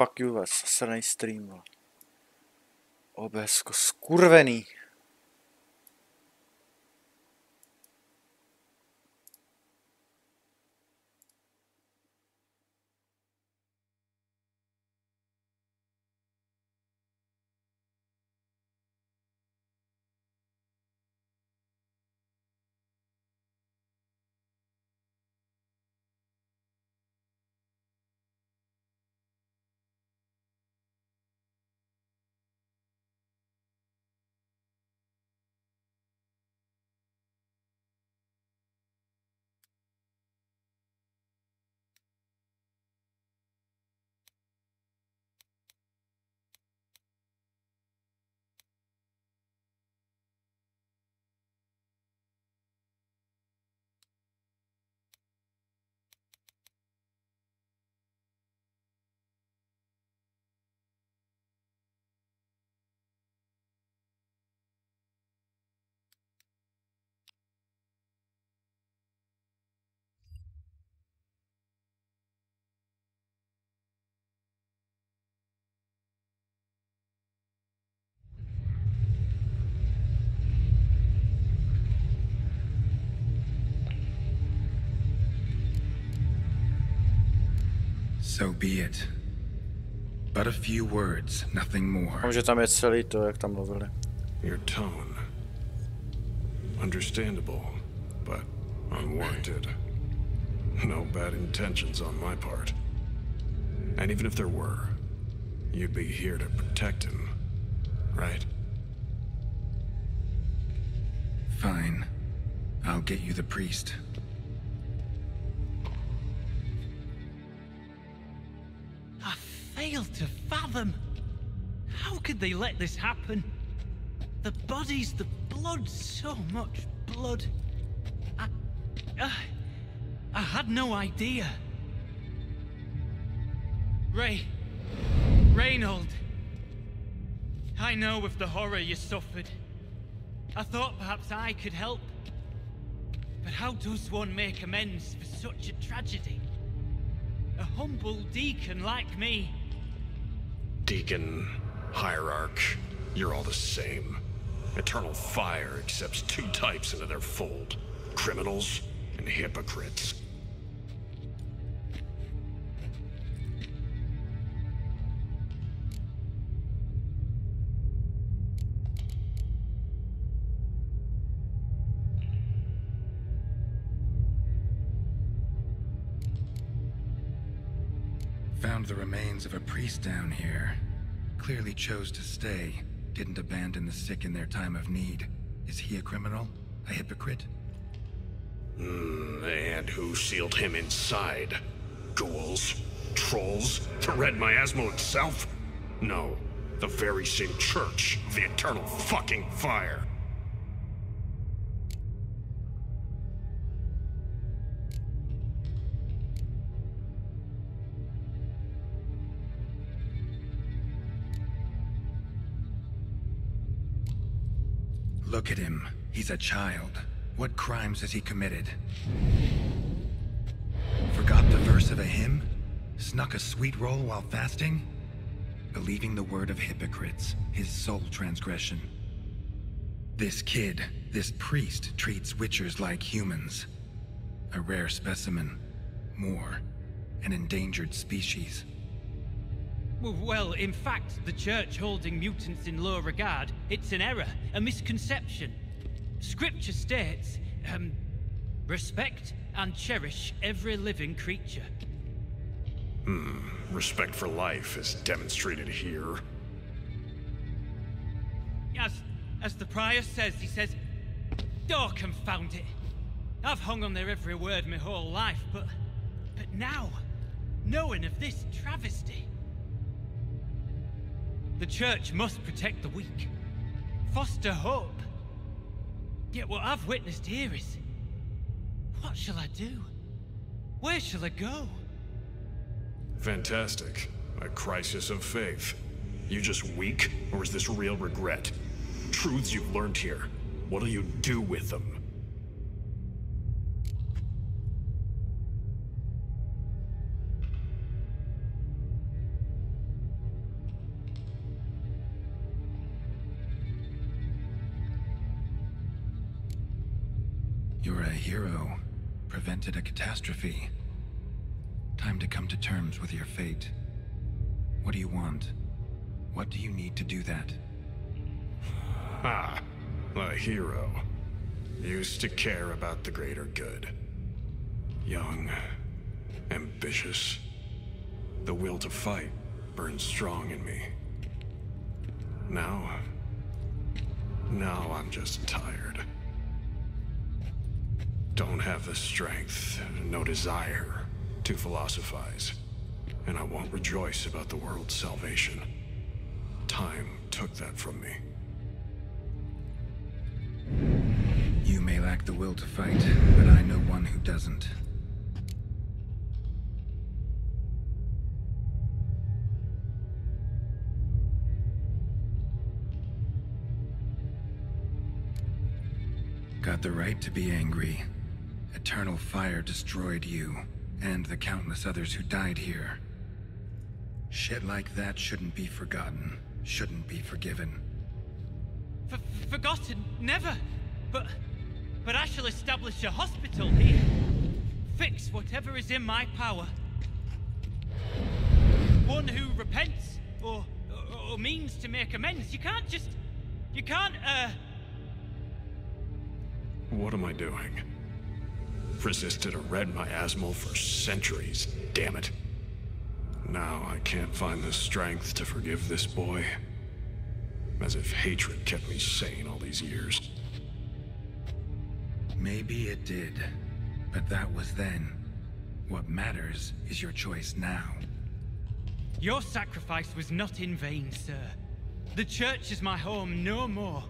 Fuck you, zasranej stream. OBS-ko skurvený. So be it. But a few words, nothing more. Že tam je celý to, jak tam mluvili. Your tone. Understandable, but unwarranted. No bad intentions on my part. And even if there were, you'd be here to protect him, right? Fine. I'll get you the priest. Failed to fathom. How could they let this happen? The bodies, the blood, so much blood. I had no idea. Reynold. I know of the horror you suffered. I thought perhaps I could help. But how does one make amends for such a tragedy? A humble deacon like me. Deacon, hierarch, you're all the same. Eternal Fire accepts two types into their fold. Criminals and hypocrites. Found the remains of a priest down here. Clearly chose to stay. Didn't abandon the sick in their time of need. Is he a criminal? A hypocrite? And who sealed him inside? Ghouls? Trolls? The Red Miasmo itself? No. The very same church of the Eternal fucking Fire. Look at him. He's a child. What crimes has he committed? Forgot the verse of a hymn? Snuck a sweet roll while fasting? Believing the word of hypocrites, his sole transgression. This kid, this priest, treats witchers like humans. A rare specimen. More. An endangered species. Well, in fact, the church holding mutants in low regard, it's an error, a misconception. Scripture states, respect and cherish every living creature. Respect for life is demonstrated here. As the prior says, he says, "Oh, confound it. I've hung on their every word my whole life, but now, knowing of this travesty, the church must protect the weak, foster hope. Yet what I've witnessed here is, what shall I do? Where shall I go?" Fantastic. A crisis of faith. You just weak, or is this real regret? Truths you've learned here. What'll you do with them? You're a hero. Prevented a catastrophe. Time to come to terms with your fate. What do you want? What do you need to do that? Ah, a hero. Used to care about the greater good. Young, ambitious. The will to fight burns strong in me. Now I'm just tired. Don't have the strength, no desire to philosophize. And I won't rejoice about the world's salvation. Time took that from me. You may lack the will to fight, but I know one who doesn't. Got the right to be angry. Eternal fire destroyed you, and the countless others who died here. Shit like that shouldn't be forgotten, shouldn't be forgiven. Forgotten? Never! But I shall establish a hospital here. Fix whatever is in my power. One who repents, or means to make amends. You can't, What am I doing? Resisted a red miasmal for centuries, damn it. Now I can't find the strength to forgive this boy. As if hatred kept me sane all these years. Maybe it did, but that was then. What matters is your choice now. Your sacrifice was not in vain, sir. The church is my home no more.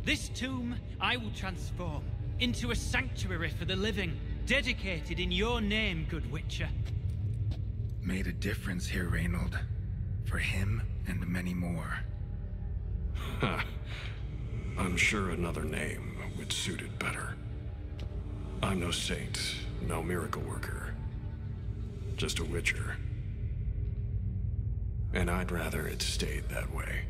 This tomb I will transform into a sanctuary for the living, dedicated in your name, good Witcher. Made a difference here, Reynold. For him and many more. I'm sure another name would suit it better. I'm no saint, no miracle worker. Just a Witcher. And I'd rather it stayed that way.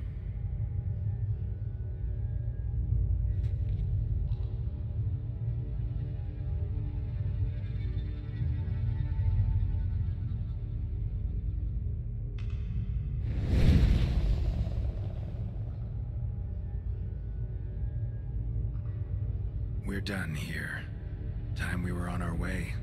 We're done here. Time we were on our way.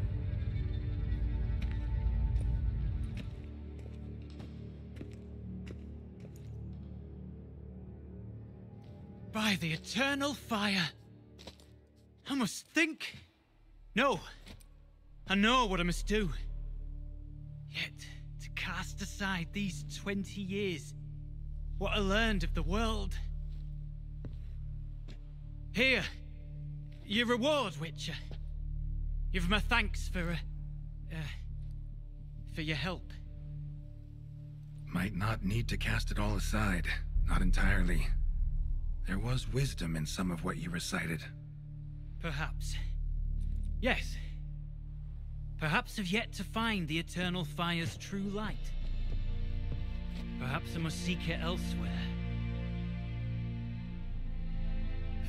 By the eternal fire. I must think. No. I know what I must do. Yet, to cast aside these 20 years, what I learned of the world. Here. Your reward, Witcher. Give my thanks for your help. Might not need to cast it all aside. Not entirely. There was wisdom in some of what you recited. Perhaps. Yes. Perhaps I've yet to find the eternal fire's true light. Perhaps I must seek it elsewhere.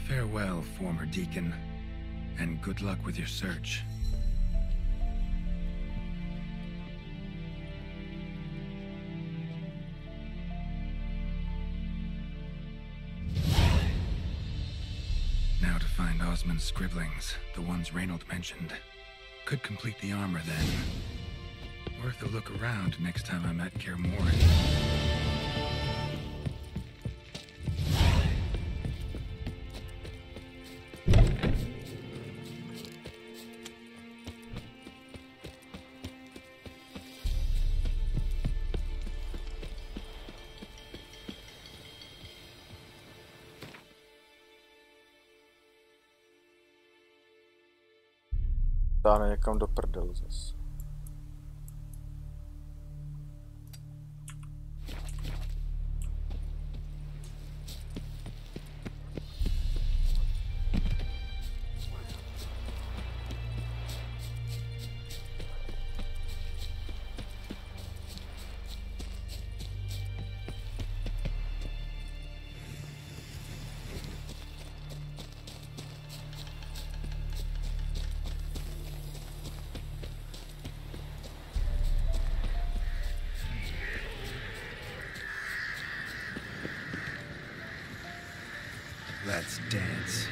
Farewell, former deacon. And good luck with your search. Now to find Osmond's scribblings, the ones Reynold mentioned. Could complete the armor then. Worth a look around next time I'm at Kaer Morhen. Táhne někam do prdelu zas. Let's dance.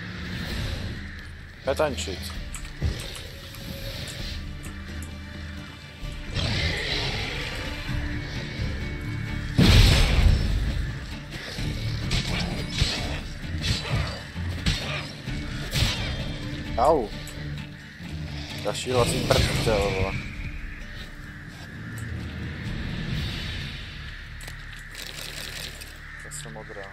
Netančit. Au. Zašílací prdel, vole. Zase modrá.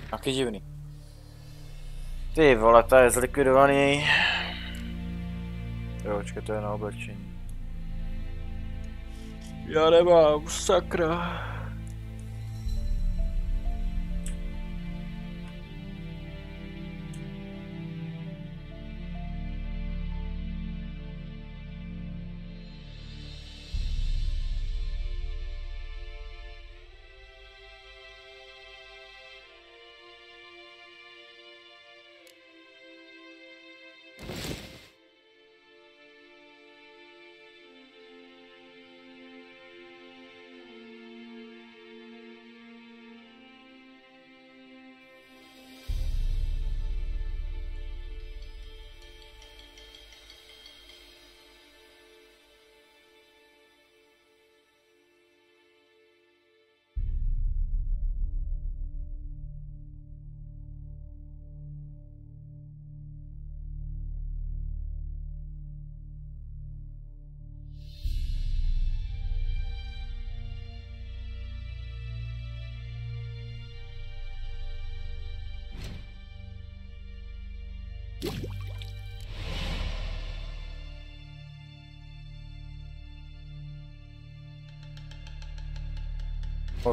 Taky divný. Ty vole, to je zlikvidovaný. Jo, počkej, to je na oblečení. Já nemám, sakra.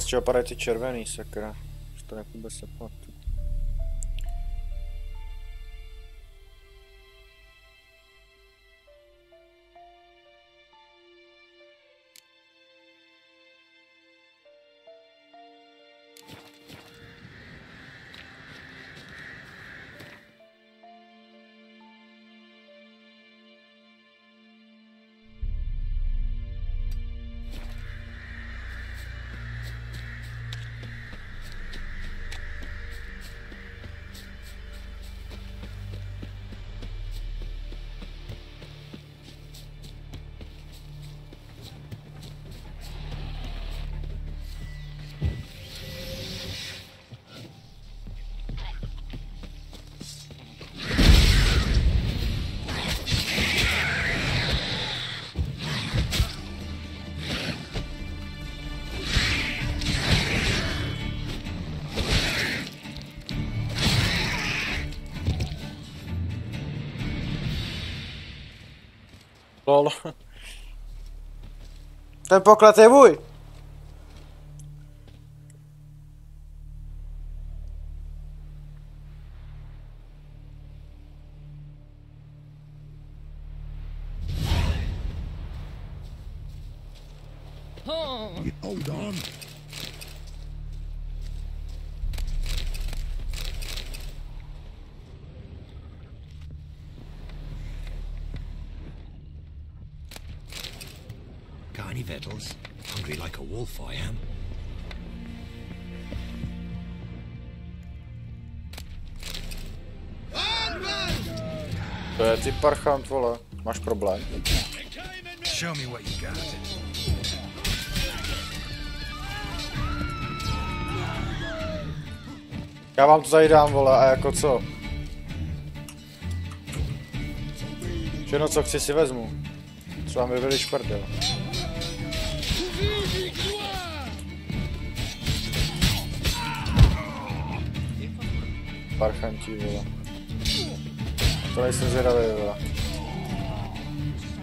Z čeho padají ty červený, sakra. Už to vůbec nepamatuji. Lol. Ten poklad je můj. Hold on. Got any victuals? Hungry like a wolf, I am. To je ty parchant, vole. Máš problém? Show me what you got. Já vám to tady dám, vole, a jako co? Všechno, co chci, si vezmu. Třeba mi vyliš prdel. Parchantí, vole. To nejsem zvědavý, vole.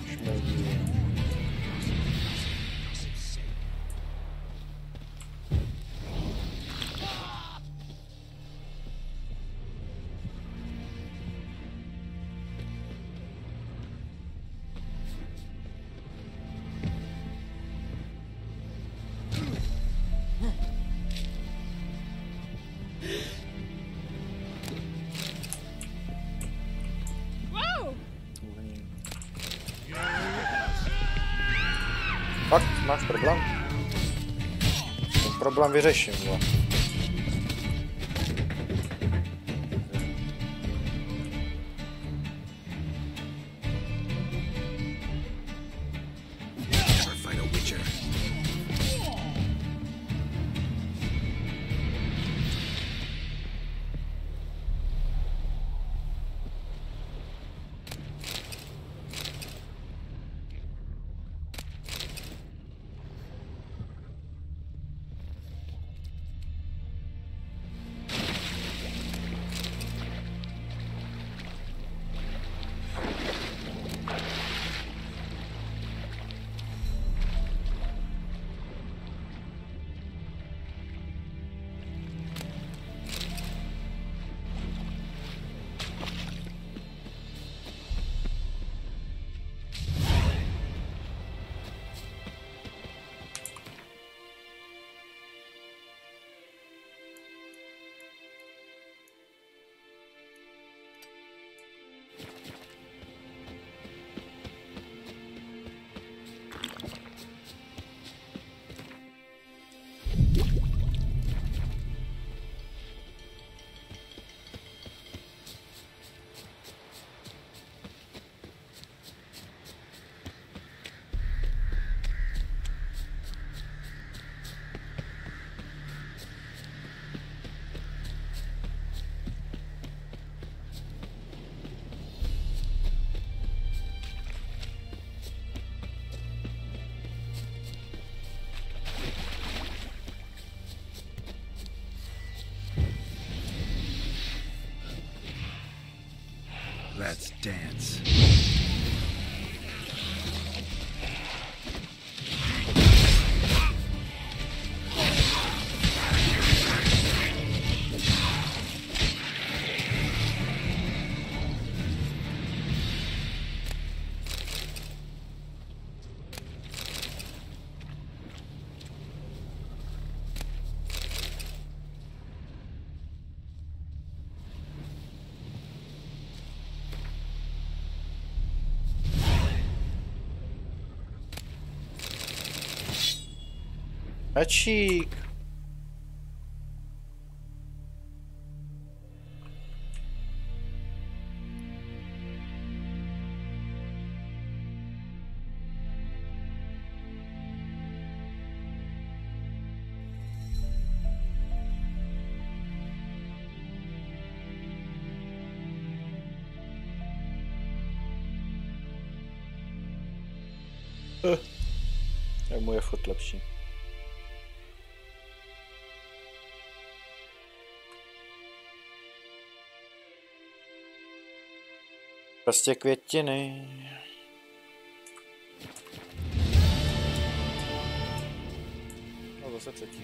Šmejdí. Máš problém? Ten problém vyřeším, vole. Let's dance. Ačík. Je moje fot lepší. Prostě květiny. No zase třetí.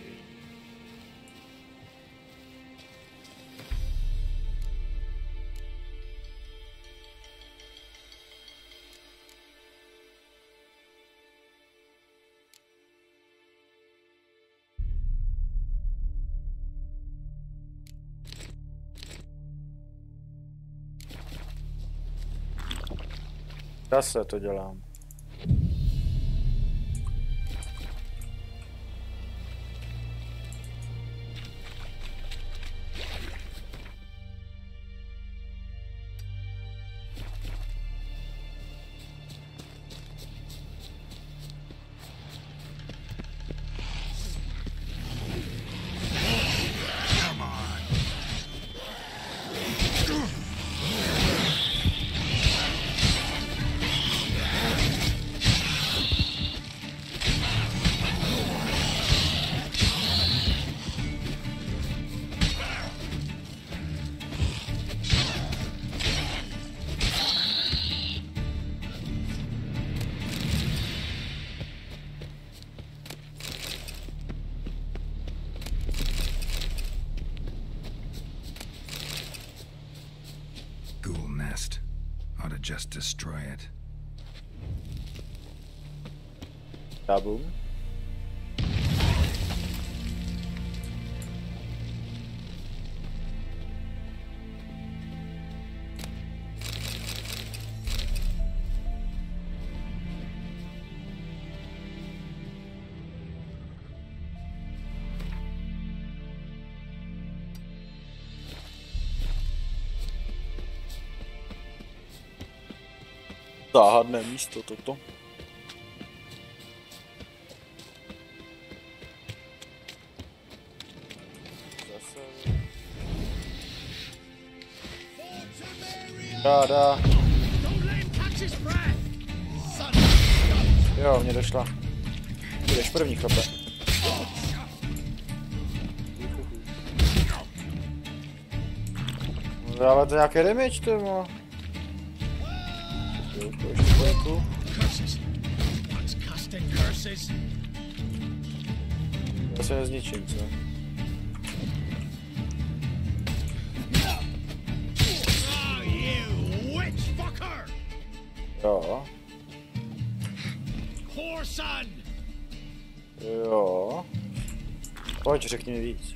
Zase to dělám. Just destroy it. Kaboom. Záhadné místo toto. Ráda. Jo, mě došla. Jdeš první, chlape. Dávat nějaké damage, to má. Ještě chvilku. Já se nezničím, co? Jo. Jo. Pojď, řekni mi víc.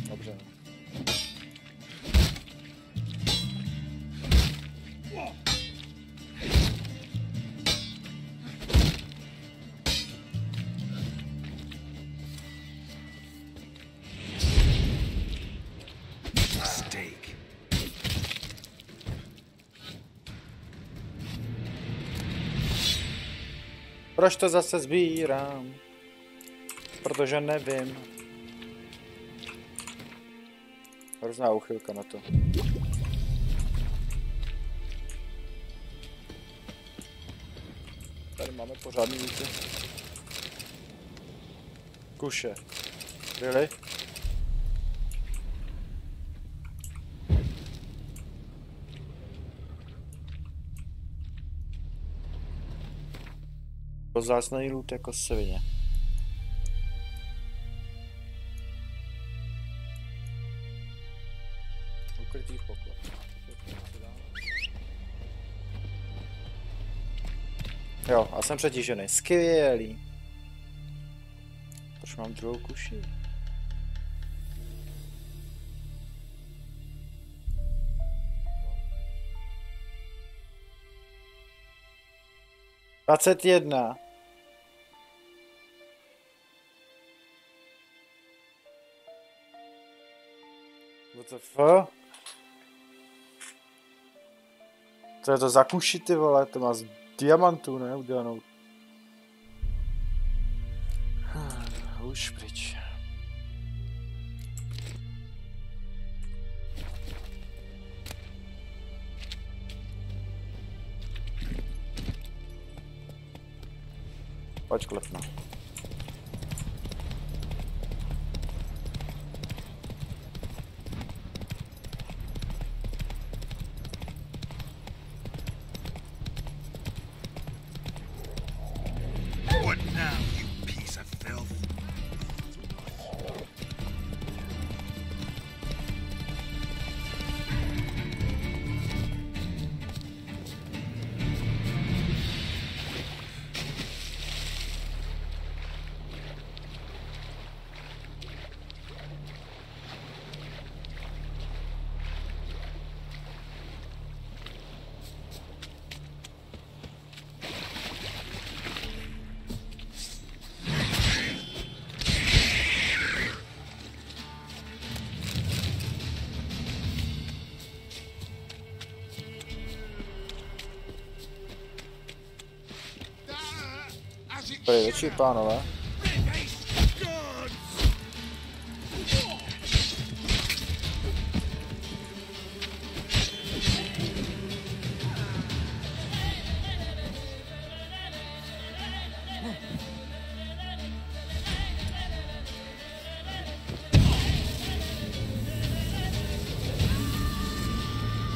Dobře. Proč to zase sbírám? Protože nevím. Hrozná uchylka na to. Tady máme pořádný více. Kuše. Really? Rozzácný loot jako svině. Ukrytý poklad. Jo, a jsem přetížený. Skvělý. Proč mám druhou kuši? Dvacet jedna. What the fuck? Co je to za kuši, ty vole? To má z diamantů, ne? Udělanou. Už pryč. Pojď klepno. Tady větší pánové.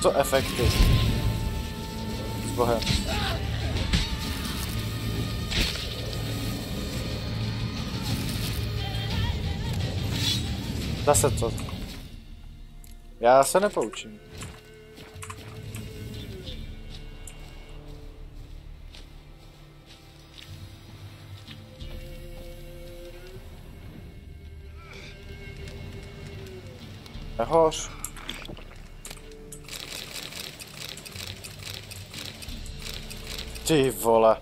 Co efekty? S bohem. Zase co? Já se nepoučím. Nehoř. Ty vole.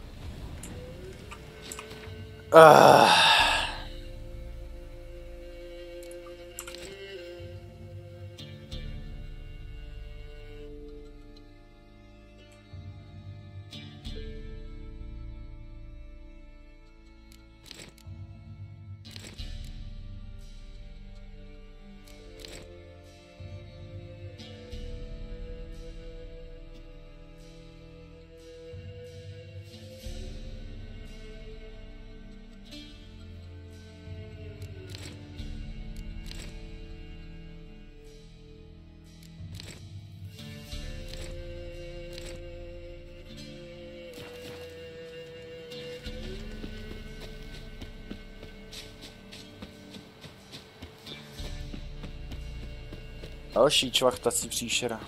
Další čvachtací příšera.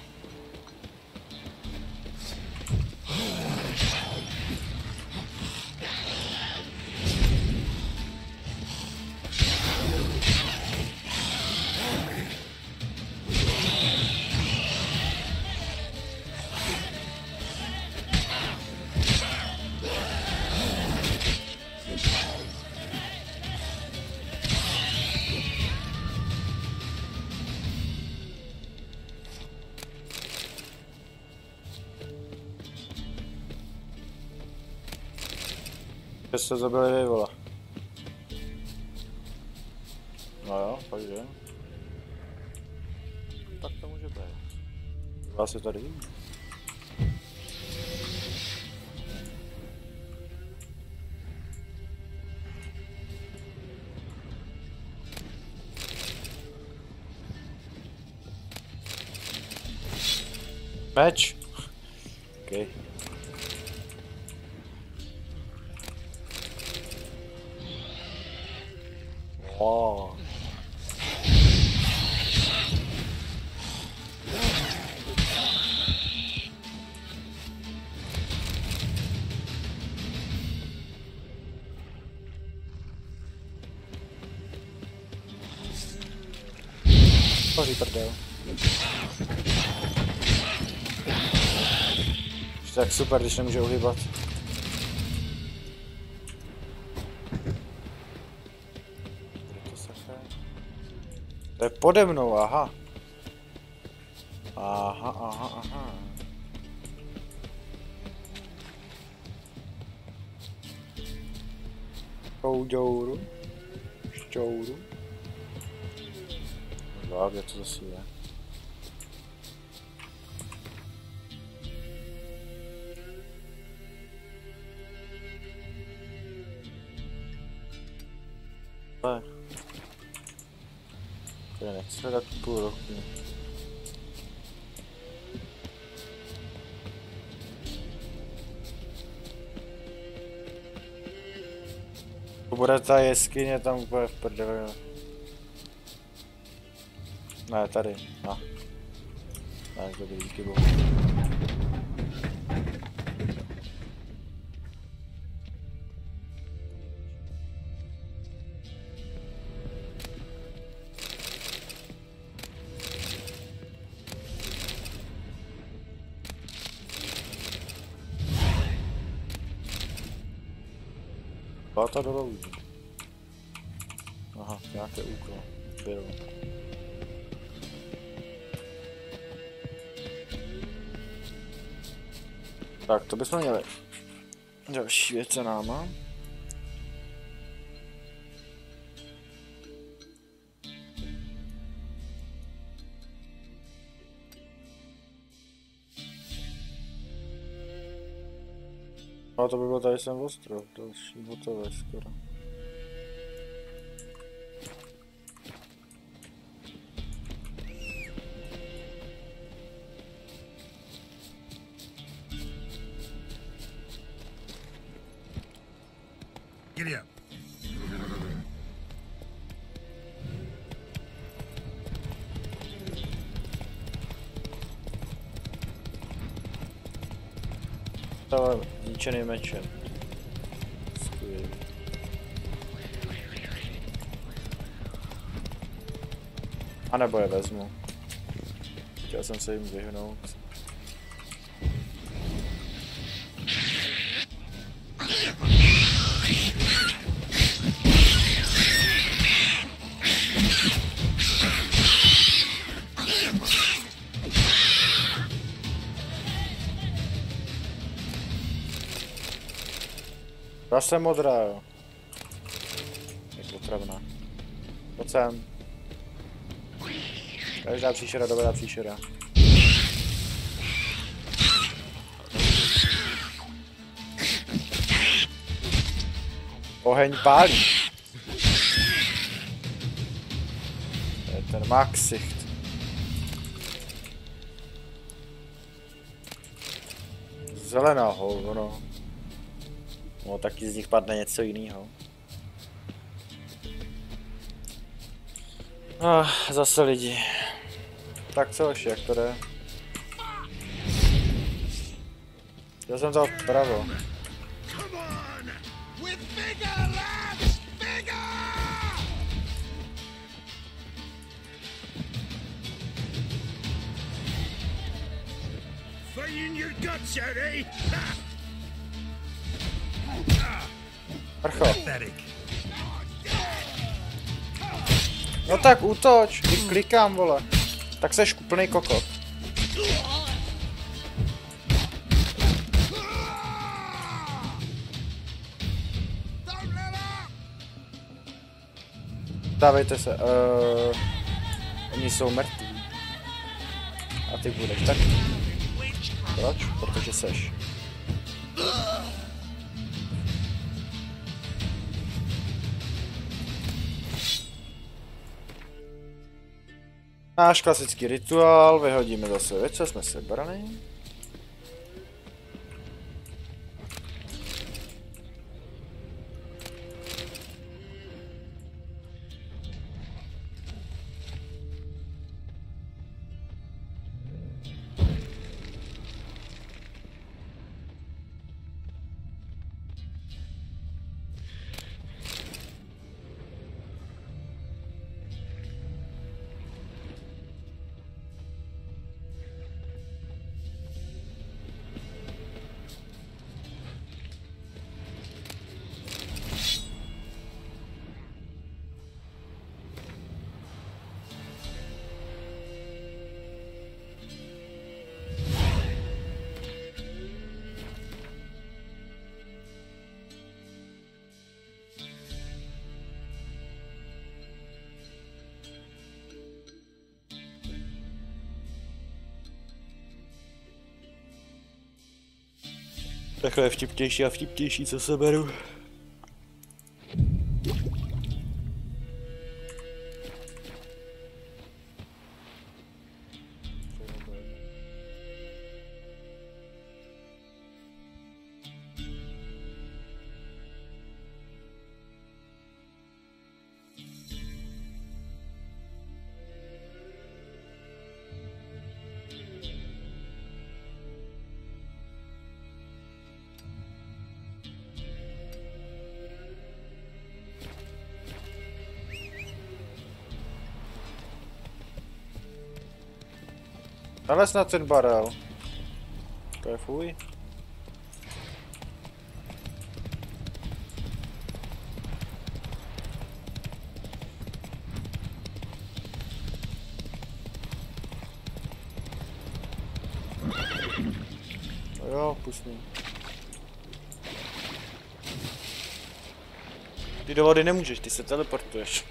Se zabili vole. No jo, takže. Tak to může být. Vás je tady vidí. Meč. Okay. Oh. Hoří prdel. Tak super, když nemůže uhýbat. To je pode mnou, aha. Aha. Kouďouru. Šťouru. Dva, kde to zase je? To nechci hledat půl roku. Bude ta jeskyně tam úplně v prdeli. Ne, tady. No. Ne, dobrý, díky bohu. To dolů. Aha, nějaké úkol. Byl. Tak, to bychom měli. Další věc za náma. No to by bylo tady sem ostrov, další hotové skoro. Giddy up. Zničený mečem. Skvělý. A nebo je vezmu. Chtěl jsem se jim vyhnout. Zase modrá, jo. Je potravná. Pojď sem. Každá příšera, dobrá příšera. Oheň pálí. To je ten Maxicht. Zelená hovno. No, taky z nich padne něco jiného. Zase lidi. Tak co ještě, jak to jde? Já jsem dal vpravo. Prcho. No tak útoč, když klikám, vole. Tak seš úplnej kokot. Dávejte se, oni jsou mrtví. A ty budeš tak. Proč? Protože seš. Náš klasický rituál, vyhodíme zase věc, co jsme sebrali. Takhle je vtipnější a vtipnější, co se beru. Ale snad ten barel. To je fuj. No jo, pustný. Ty do vody nemůžeš, ty se teleportuješ.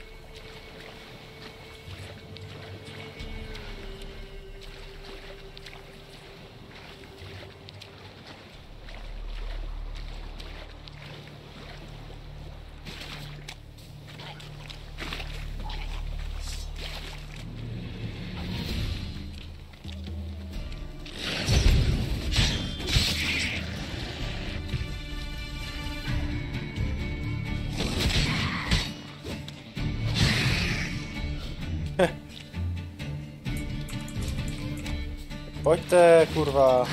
Pojďte, kurva.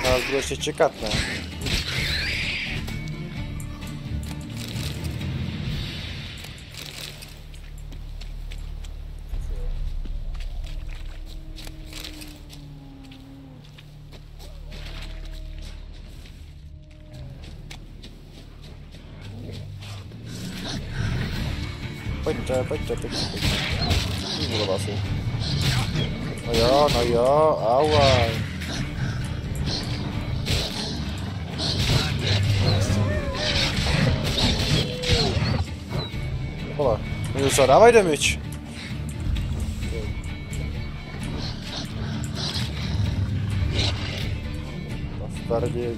Nás bude ještě čekat, ne? Pojďte, pojďte, pojďte. Vyvolává se. No jo, auaj. Vole, mi co, dávaj damage. Bastardi.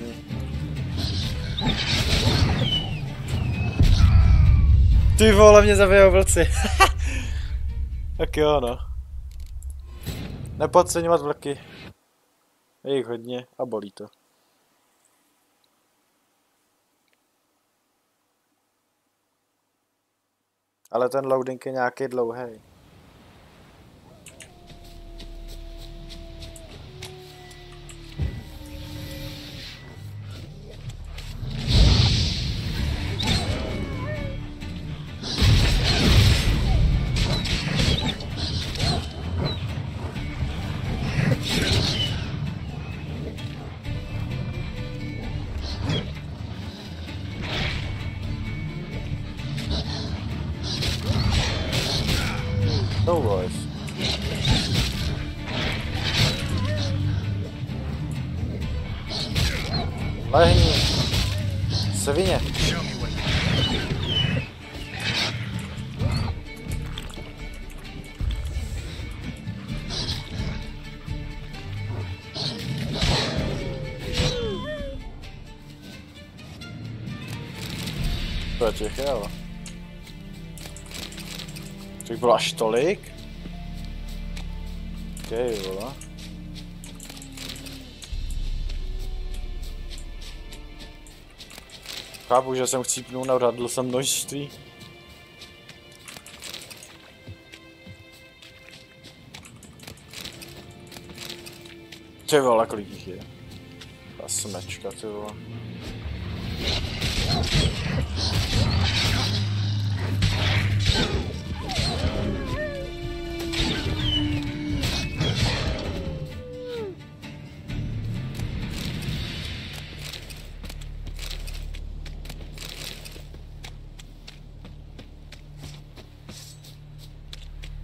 Ty vole, mě zabijou vlci. Tak jo, no. Nepodceňovat vlky. Je jich hodně a bolí to. Ale ten loading je nějaký dlouhý. Oh boys. Lehni. Svině. To těch je, ale. To bylo až tolik? Okej, vole. Chápu, že jsem chcípnul, neodhadl jsem množství. Ty vole, kolik jich je? Ta smečka, ty vole.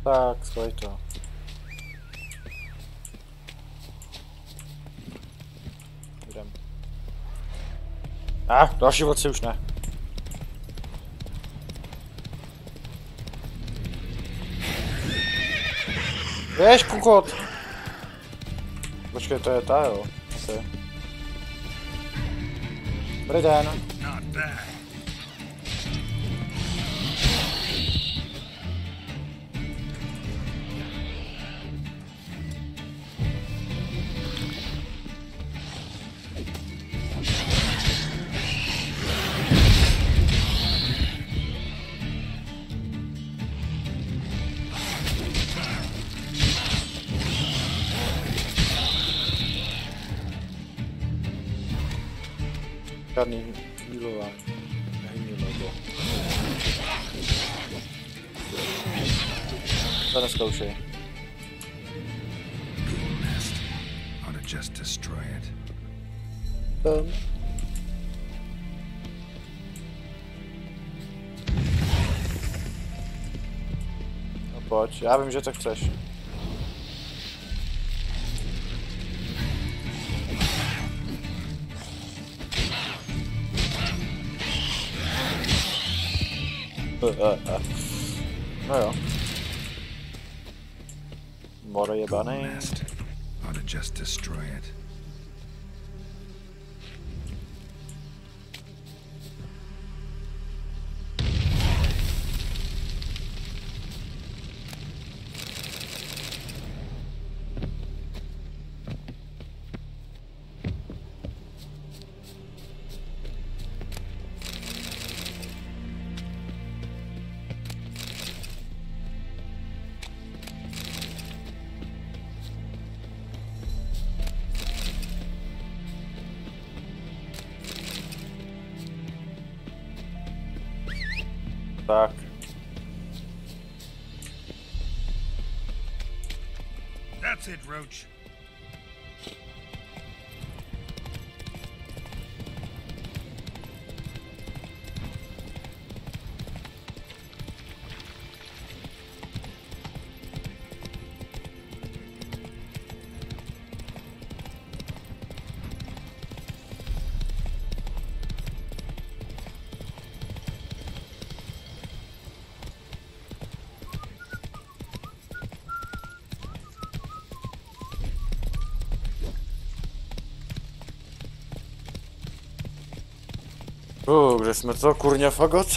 Tak, schválj to. Jdem. Další vodci už ne. Běž, kukot! Počkej, to je ta, jo. Okay. Dobrý den. Žádný healování. Nehýlilo. To neskoušej. No pojď, já vím, že to chceš. No jo. Moro jebaný. Tak. That's it, Roach. Kde jsme to, kurňa fagot?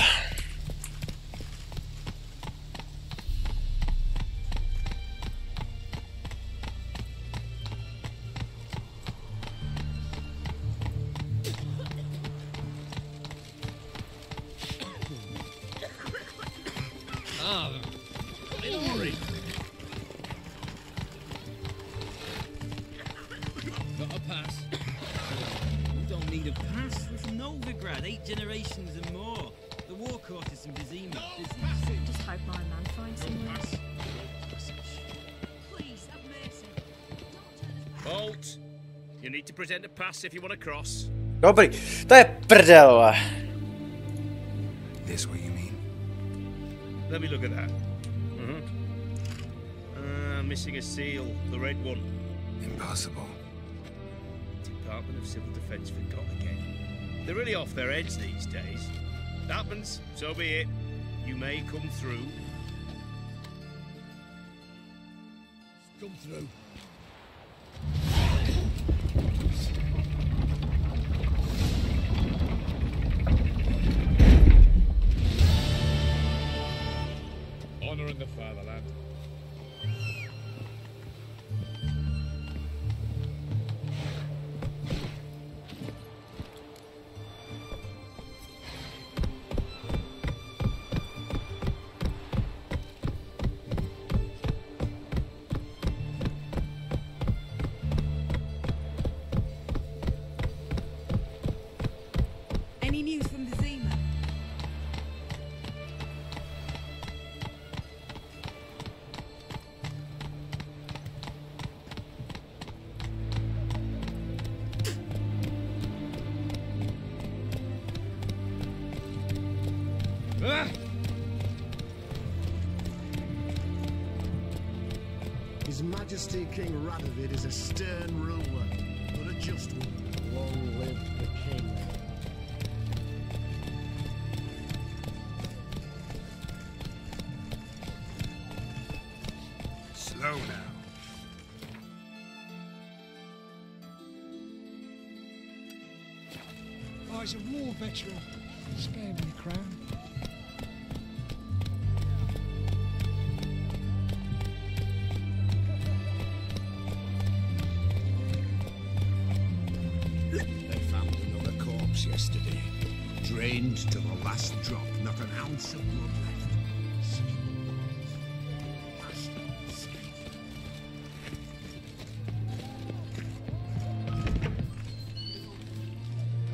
Present a pass if you want to cross. Dobrý, to je prdel. This what you mean? Let me look at that. missing a seal, the red one. Impossible. Department of Civil Defence forgot again. They're really off their heads these days. It happens, so be it. You may come through. Come through. Honouring the fatherland. Any news from the Zima? His Majesty King Radovid is a stern ruler, but a just one. Long live the king. Slow now. Oh, he's a war veteran. Spare me the crown. They found another corpse yesterday. Drained to the last drop, not an ounce of blood left.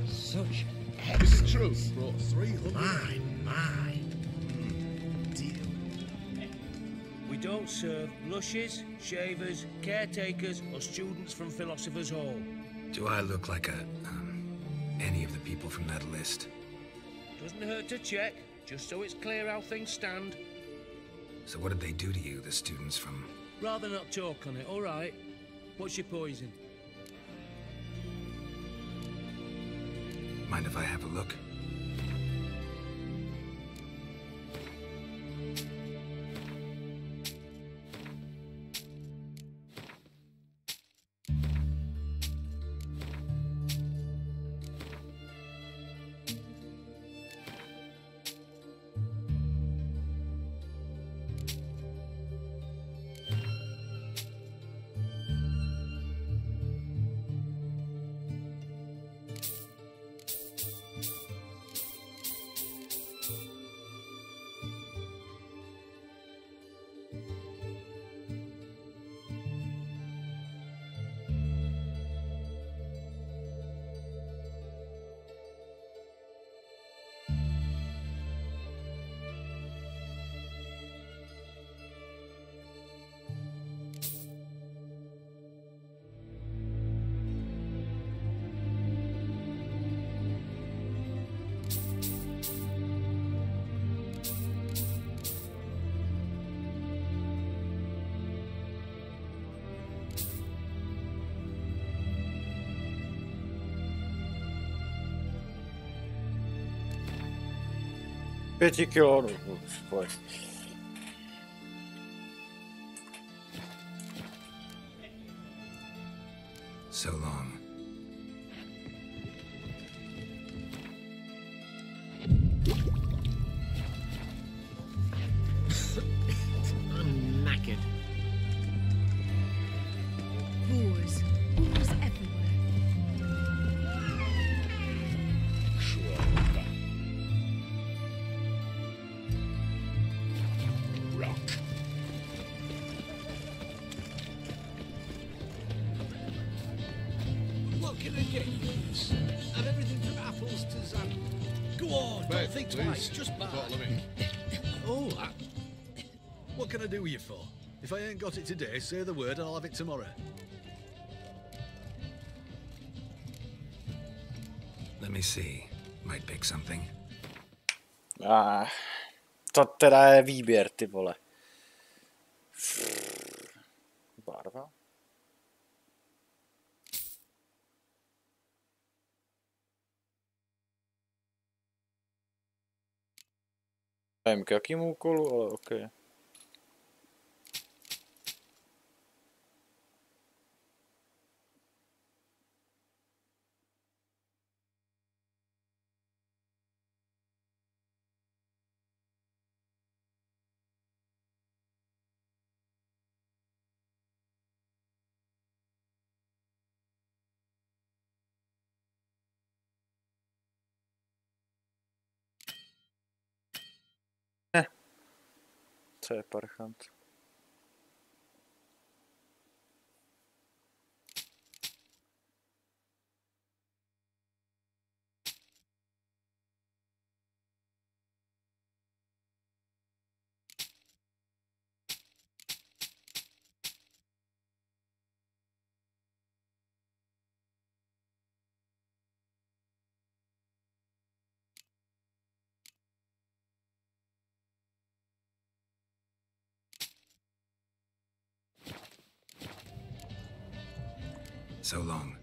Such This is true. Brought 300. My. Deal. We don't serve lushes, shavers, caretakers, or students from Philosopher's Hall. Do I look like any of the people from that list? Doesn't hurt to check, just so it's clear how things stand. So what did they do to you, the students from... Rather not talk on it, all right? What's your poison? Mind if I have a look? Pěti kilo, no, pojď. So long. I'm knackered. Boars. Boars everywhere. Rock. What can I get you? And everything from apples to zap. Go on, don't think twice, just buy. Oh, what can I do with you for? If I ain't got it today, say the word and I'll have it tomorrow. Let me see. Might pick something. To teda je výběr, ty vole. Barva? Nevím k jakému úkolu, ale OK. Co je parchant? So long.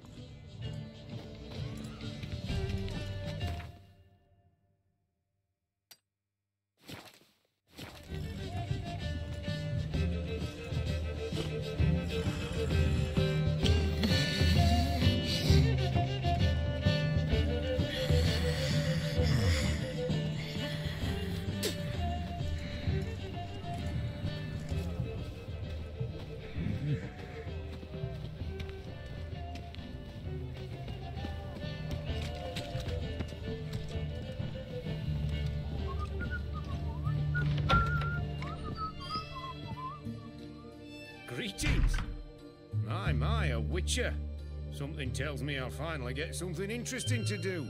Greetings! My, a witcher. Something tells me I'll finally get something interesting to do.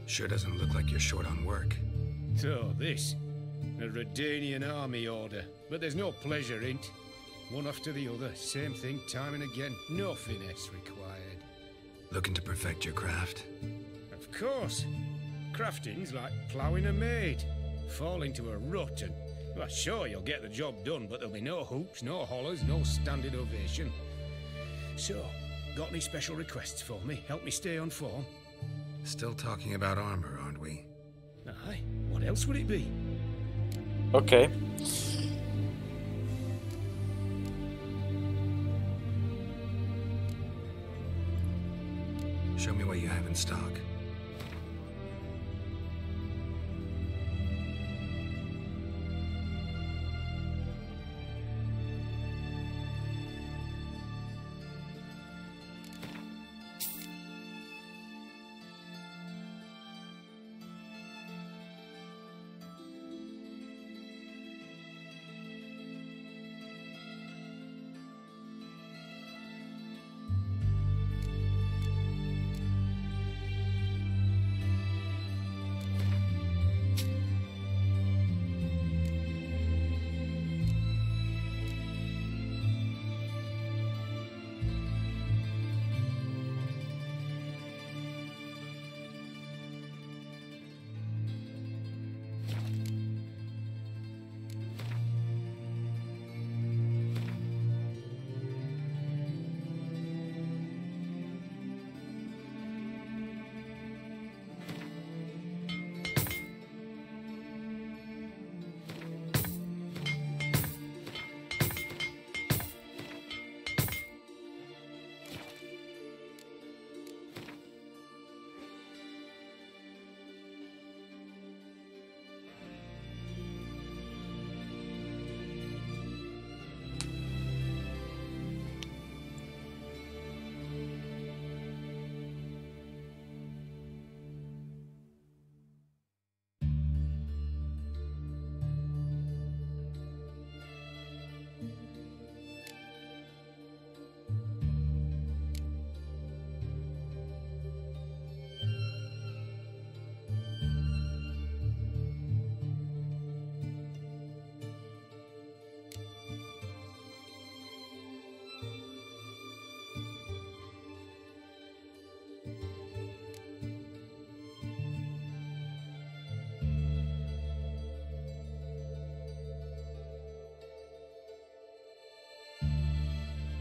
Sure doesn't look like you're short on work. So, this. A Redanian army order. But there's no pleasure in it. One after the other, same thing time and again. No finesse required. Looking to perfect your craft? Of course. Crafting's like ploughing a maid. Fall into a rut and... Well, sure, you'll get the job done, but there'll be no hoops, no hollers, no standing ovation. So, got any special requests for me? Help me stay on form? Still talking about armor, aren't we? Aye. What else would it be? OK. Show me what you have in stock.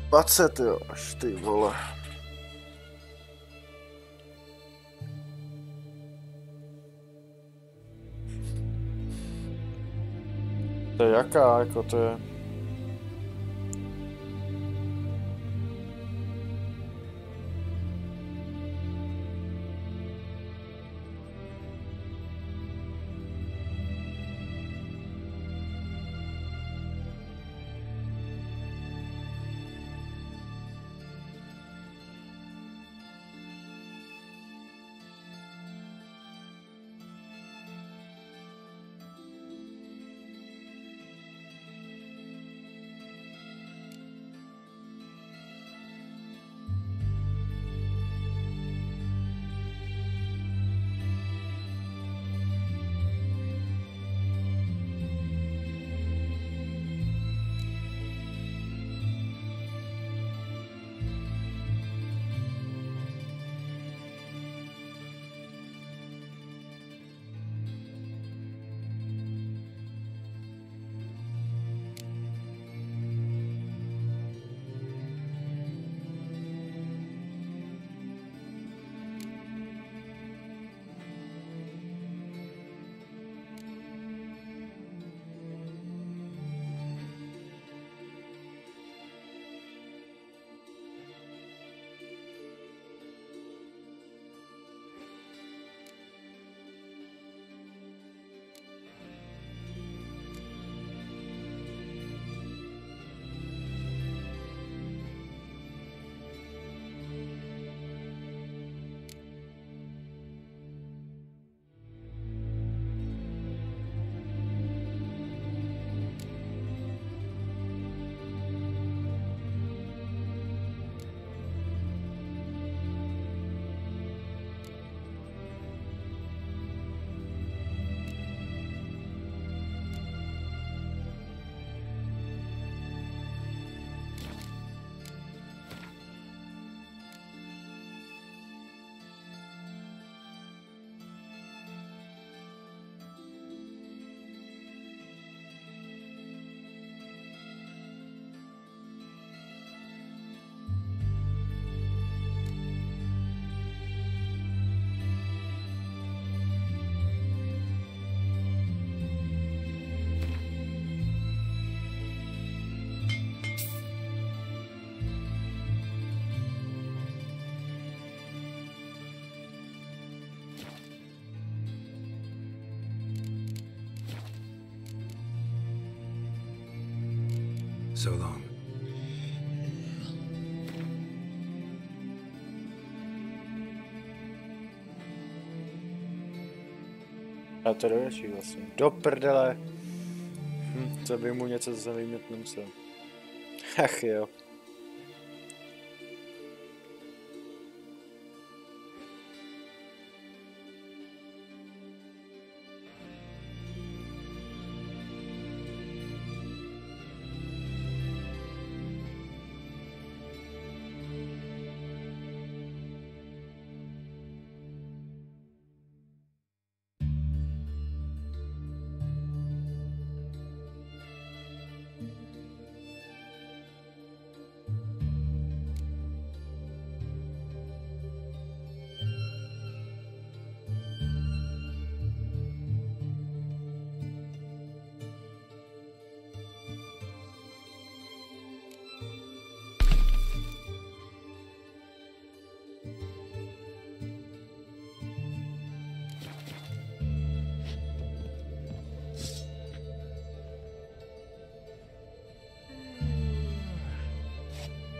20, jo, až ty vole. To je jaká, jako to je? So long. A to dovětší vlastně. Do prdele. Co by mu něco zajímat nemusel. Ach jo.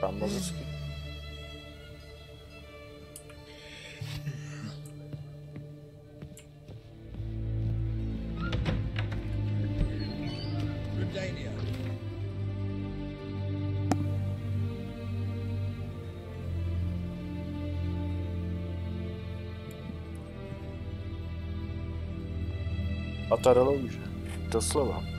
Tam mozesky. A ta louže, to slova.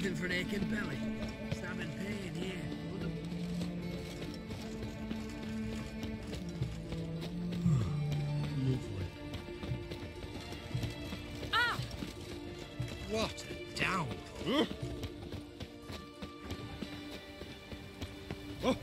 Nothing for an aching belly. Stabbing pain here. Lovely. Ah! What a downpour. Oh.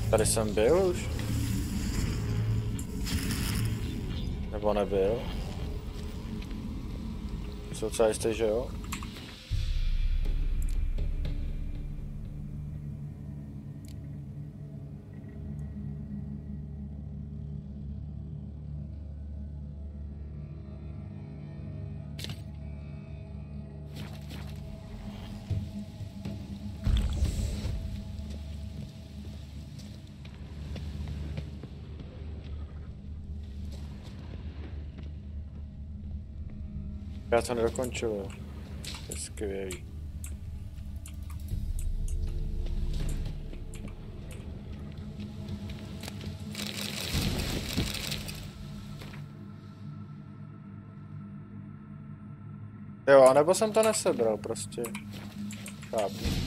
Tady jsem byl už? Nebo nebyl? Jsou docela jistý, že jo? Já to nedokončil, jo. To je skvělý. Jo, anebo jsem to nesebral prostě. Chápu.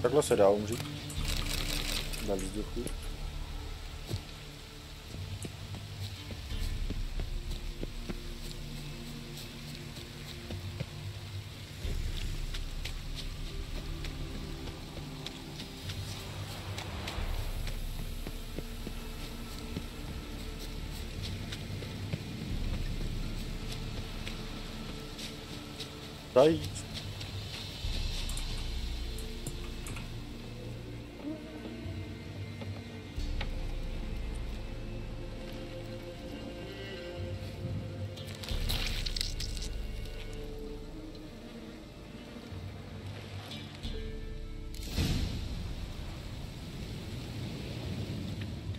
Takhle se dá umřít. Na vzduchu. Zajít.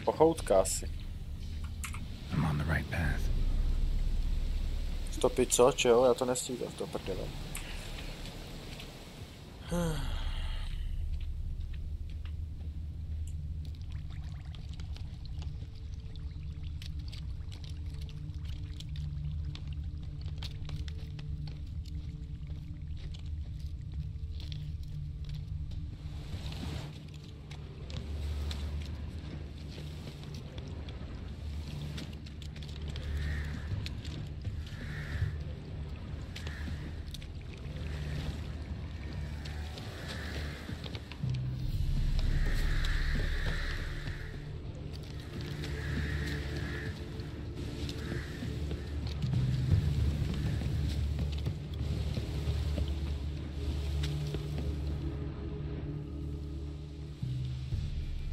Pochoutka asi. I'm on the right path. Stopy co, čeho? Já to nestíhám, to prdele.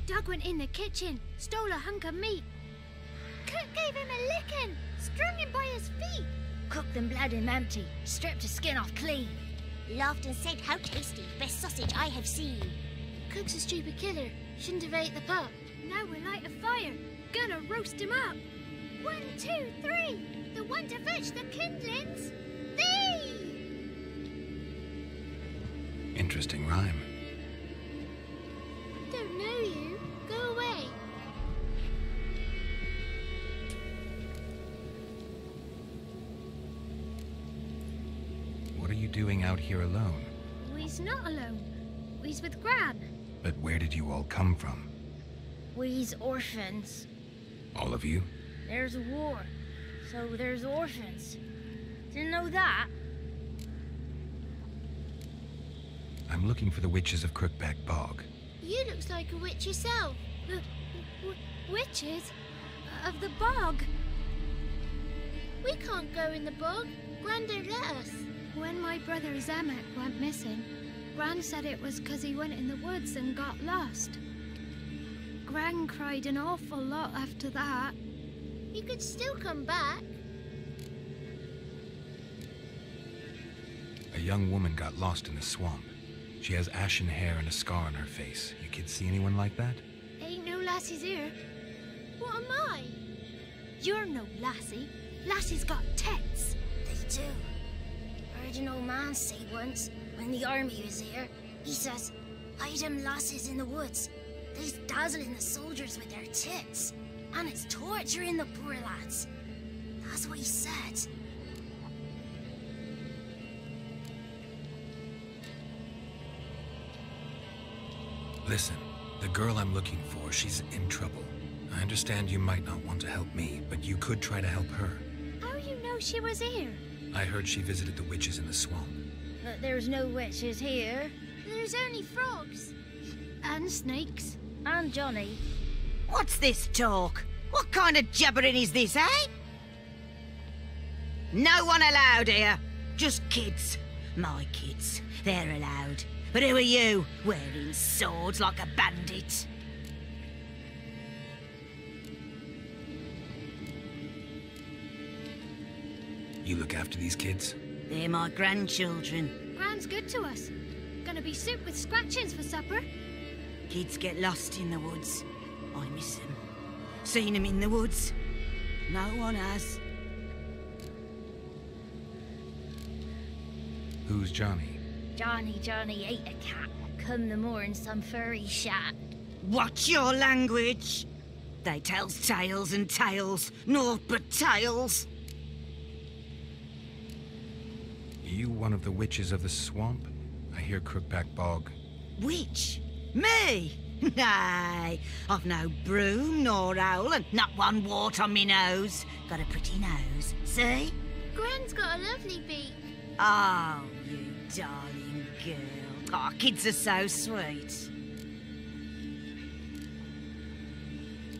Doug went in the kitchen, stole a hunk of meat. Cook gave him a licking, strung him by his feet. Cooked and bled him empty, stripped his skin off clean. Laughed and said, how tasty, best sausage I have seen. Cook's a stupid killer, shouldn't have ate the pup. Now we'll light a fire, gonna roast him up. 1, 2, 3, the one to fetch the kindlings, thee! Interesting rhyme. Don't know you, go away. What are you doing out here alone? We's not alone, we's with Gran. But where did you all come from? We's orphans. All of you? There's a war, so there's orphans. Didn't know that? I'm looking for the witches of Crookback Bog. You looks like a witch yourself. Witches? Of the bog? We can't go in the bog. Gran don't let us. When my brother Zemek went missing, Gran said it was 'cause he went in the woods and got lost. Gran cried an awful lot after that. He could still come back. A young woman got lost in the swamp. She has ashen hair and a scar on her face. You kids see anyone like that? Ain't no lassies here. What am I? You're no lassie. Lassie's got tits. They do. Heard an old man say once, when the army was here, he says, hide them lasses in the woods. They's dazzling the soldiers with their tits. And it's torturing the poor lads. That's what he said. Listen, the girl I'm looking for, she's in trouble. I understand you might not want to help me, but you could try to help her. How you know she was here? I heard she visited the witches in the swamp. But there's no witches here. There's only frogs. And snakes. And Johnny. What's this talk? What kind of jabbering is this, eh? No one allowed here. Just kids. My kids. They're allowed. But who are you, wearing swords like a bandit? You look after these kids? They're my grandchildren. Gran's good to us. Gonna be soup with scratchings for supper. Kids get lost in the woods. I miss them. Seen them in the woods. No one has. Who's Johnny? Johnny ate a cat. Come the more in some furry shat. Watch your language. They tells tales and tales, naught but tales. You one of the witches of the swamp? I hear Crookback Bog. Witch? Me? Nay, I've no broom nor owl and not one wart on me nose. Got a pretty nose, see? Gran's got a lovely beak. Oh, you darling girl. Oh, kids are so sweet.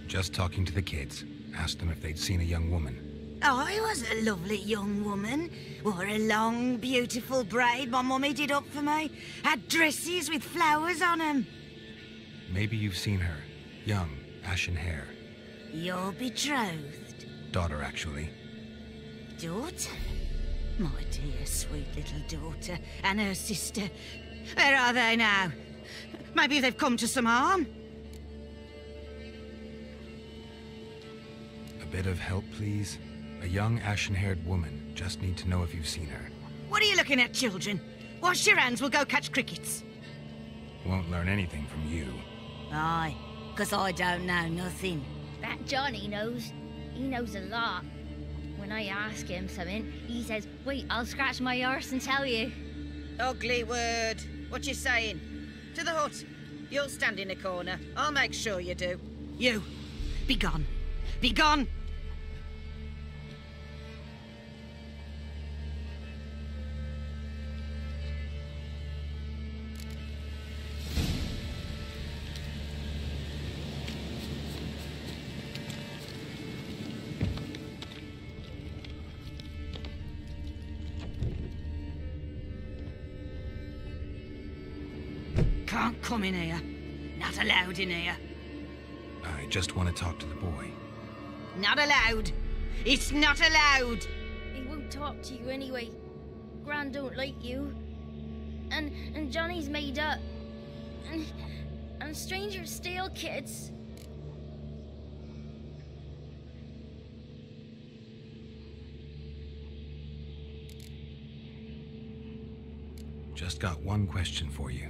Just talking to the kids. Asked them if they'd seen a young woman. I was a lovely young woman. Wore a long, beautiful braid my mummy did up for me. Had dresses with flowers on them. Maybe you've seen her. Young, ashen hair. Your betrothed? Daughter, actually. Daughter? My dear, sweet little daughter. And her sister. Where are they now? Maybe they've come to some harm? A bit of help, please? A young, ashen-haired woman. Just need to know if you've seen her. What are you looking at, children? Wash your hands, we'll go catch crickets. Won't learn anything from you. Aye, 'cause I don't know nothing. That Johnny knows. He knows a lot. When I ask him something, he says, wait, I'll scratch my arse and tell you. Ugly word. What you saying? To the hut. You'll stand in a corner. I'll make sure you do. You, be gone. Be gone! Can't come in here. Not allowed in here. I just want to talk to the boy. Not allowed. It's not allowed. He won't talk to you anyway. Gran don't like you. And Johnny's made up. And strangers steal kids. Just got one question for you.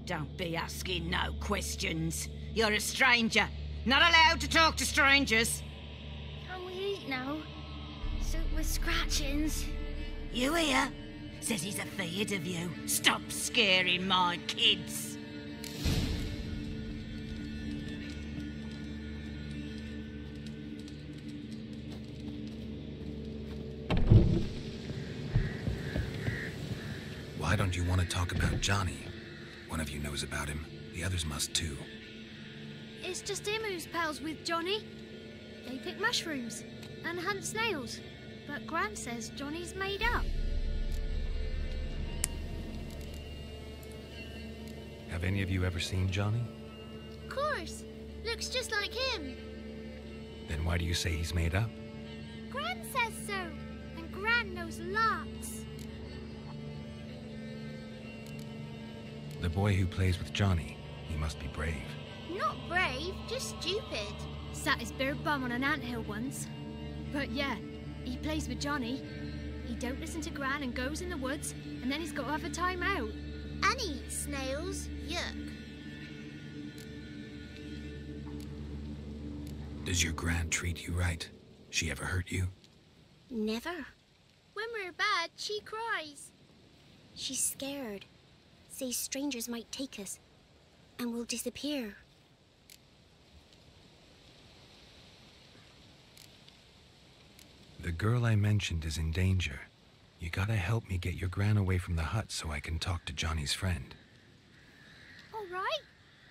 Don't be asking no questions. You're a stranger. Not allowed to talk to strangers. Can we eat now? Soup with scratchings. You hear? Says he's afeard of you. Stop scaring my kids. Why don't you want to talk about Johnny? One of you knows about him. The others must too. It's just him who's pals with Johnny. They pick mushrooms and hunt snails. But Gran says Johnny's made up. Have any of you ever seen Johnny? Of course. Looks just like him. Then why do you say he's made up? Gran says so. And Gran knows lots. The boy who plays with Johnny, he must be brave. Not brave, just stupid. Sat his bare bum on an anthill once. But yeah, he plays with Johnny. He don't listen to Gran and goes in the woods, and then he's got to have a time out. And he eats snails. Yuck. Does your Gran treat you right? She ever hurt you? Never. When we're bad, she cries. She's scared. Says strangers might take us. And we'll disappear. The girl I mentioned is in danger. You gotta help me get your Gran away from the hut so I can talk to Johnny's friend. All right,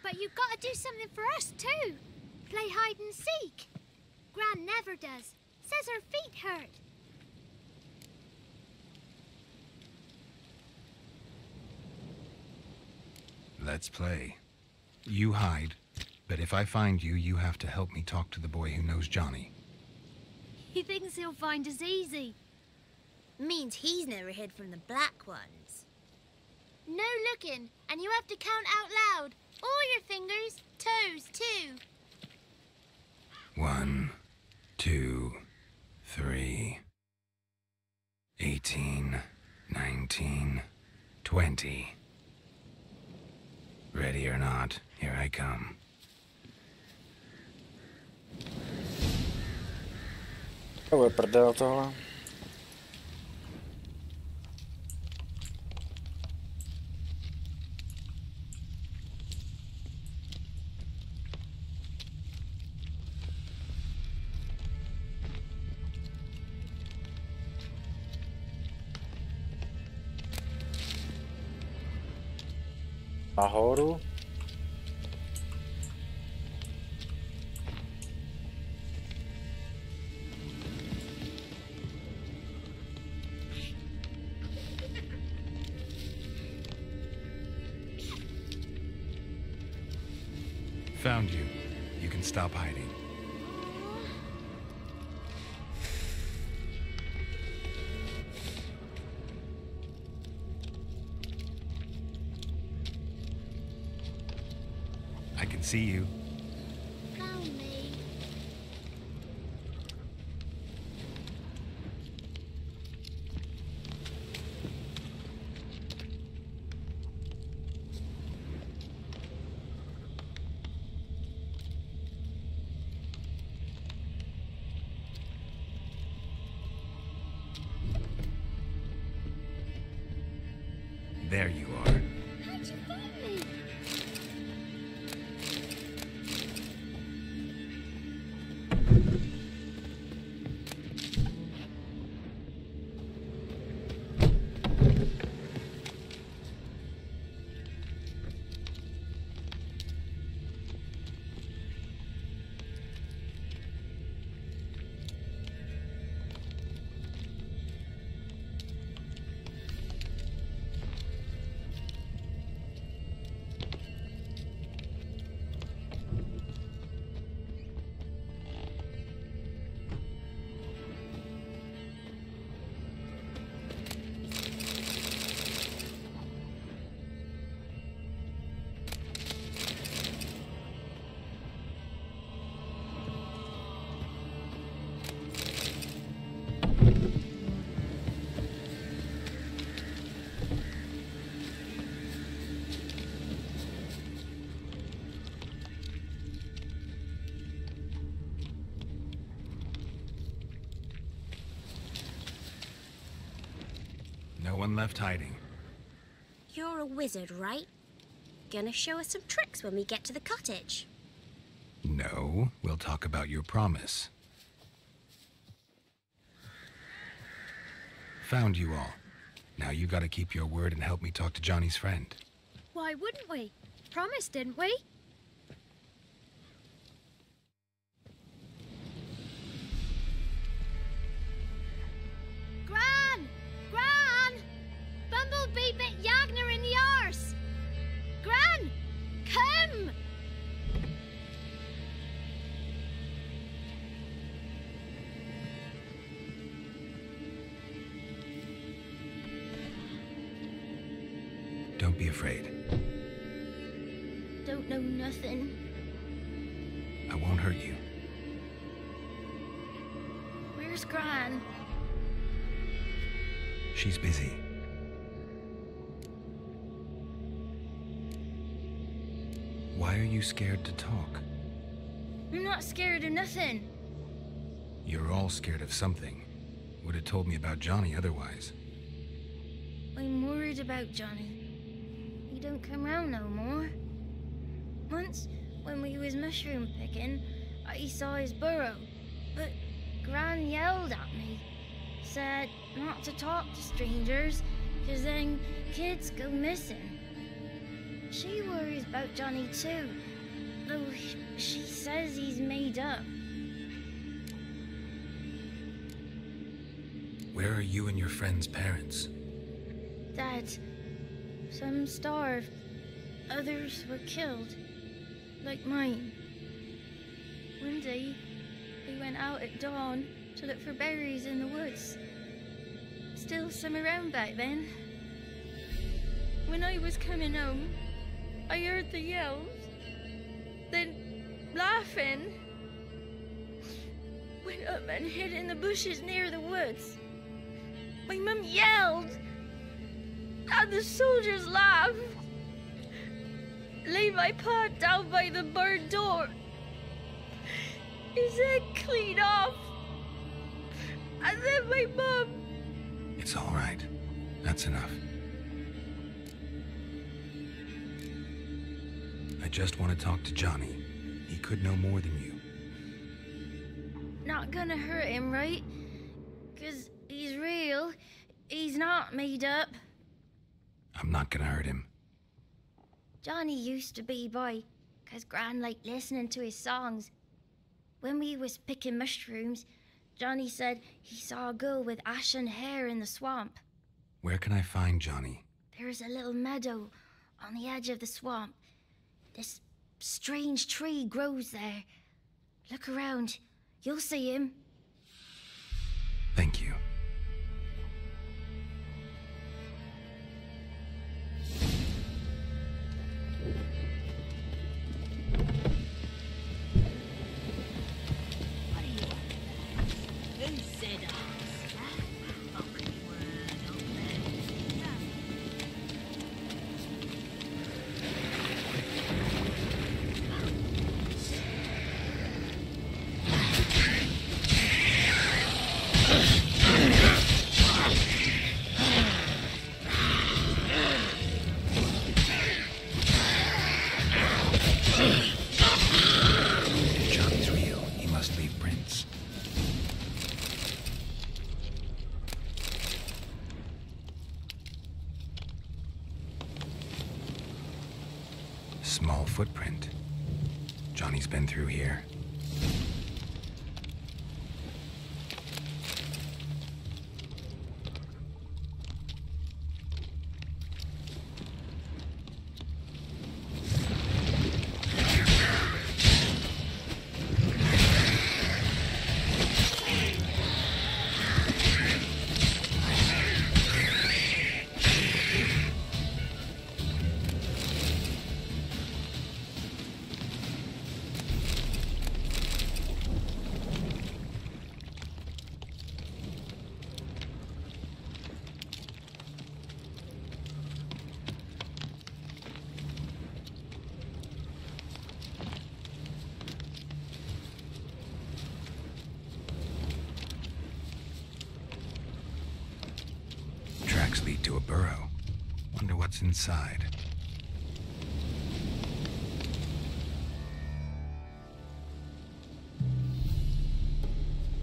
but you've got to do something for us too. Play hide and seek. Gran never does. Says her feet hurt. Let's play. You hide, but if I find you, you have to help me talk to the boy who knows Johnny. He thinks he'll find us easy. Means he's never hid from the black ones. No looking, and you have to count out loud. All your fingers, toes too. 1, 2, 3, 18, 19, 20. Ready or not, here I come. To je prdel tohle. Nahoru. Found you. You can stop hiding. I can see you. Found me. There you are. How'd you find me? one left hiding. You're a wizard, right? Gonna show us some tricks when we get to the cottage. No, we'll talk about your promise. Found you all. Now you gotta keep your word and help me talk to Johnny's friend. Why wouldn't we? Promised, didn't we? Gran! Gran! Bumblebee bit Yagner in the arse! Gran! Come! Don't be afraid. Don't know nothing. I won't hurt you. Where's Gran? She's busy. Why are you scared to talk? I'm not scared of nothing. You're all scared of something. Would have told me about Johnny otherwise. I'm worried about Johnny. He don't come round no more. Once, when we was mushroom picking, I saw his burrow, but Gran yelled at me. Said not to talk to strangers, 'cause then kids go missing. She worries about Johnny too, though she says he's made up. Where are you and your friend's parents? Dad, some starved, others were killed, like mine. One day, we went out at dawn to look for berries in the woods. Still some around back then. When I was coming home, I heard the yells, then laughing. Went up and hid in the bushes near the woods. My mum yelled, and the soldiers laughed. Laid my pa down by the barn door. His head clean off. And then my mum... It's all right. That's enough. I just want to talk to Johnny. He could know more than you. Not gonna hurt him, right? 'Cause he's real. He's not made up. I'm not gonna hurt him. Johnny used to be boy, 'cause Gran liked listening to his songs. When we was picking mushrooms, Johnny said he saw a girl with ashen hair in the swamp. Where can I find Johnny? There's a little meadow on the edge of the swamp. This strange tree grows there. Look around. You'll see him. Thank you. Small footprint. Johnny's been through here. to a burrow. Wonder what's inside.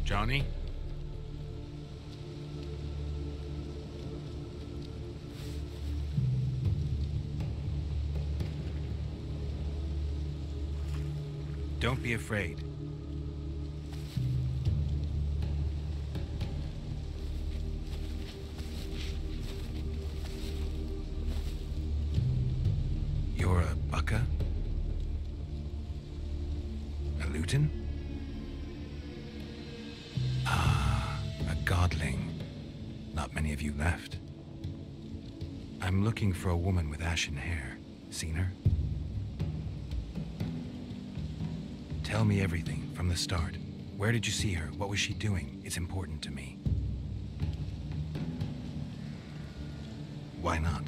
Johnny? Don't be afraid. You're a bucka? A luton? Ah, a godling. Not many of you left. I'm looking for a woman with ashen hair. Seen her? Tell me everything, from the start. Where did you see her? What was she doing? It's important to me. Why not?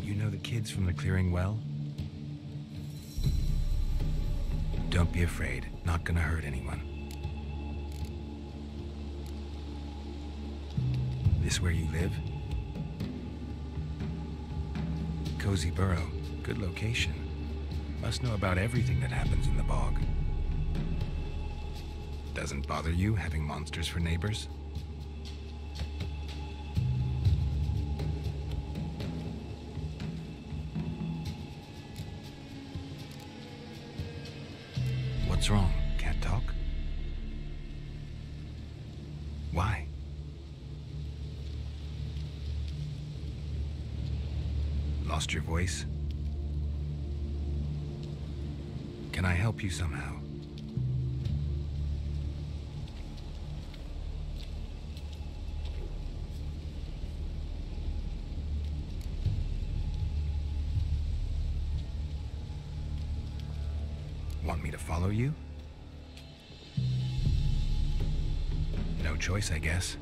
You know the kids from the clearing well? Don't be afraid. Not gonna hurt anyone. This where you live? Cozy burrow. Good location. Must know about everything that happens in the bog. Doesn't bother you having monsters for neighbors? What's wrong? Can't talk? Why? Lost your voice? Can I help you somehow? Want me to follow you? No choice, I guess.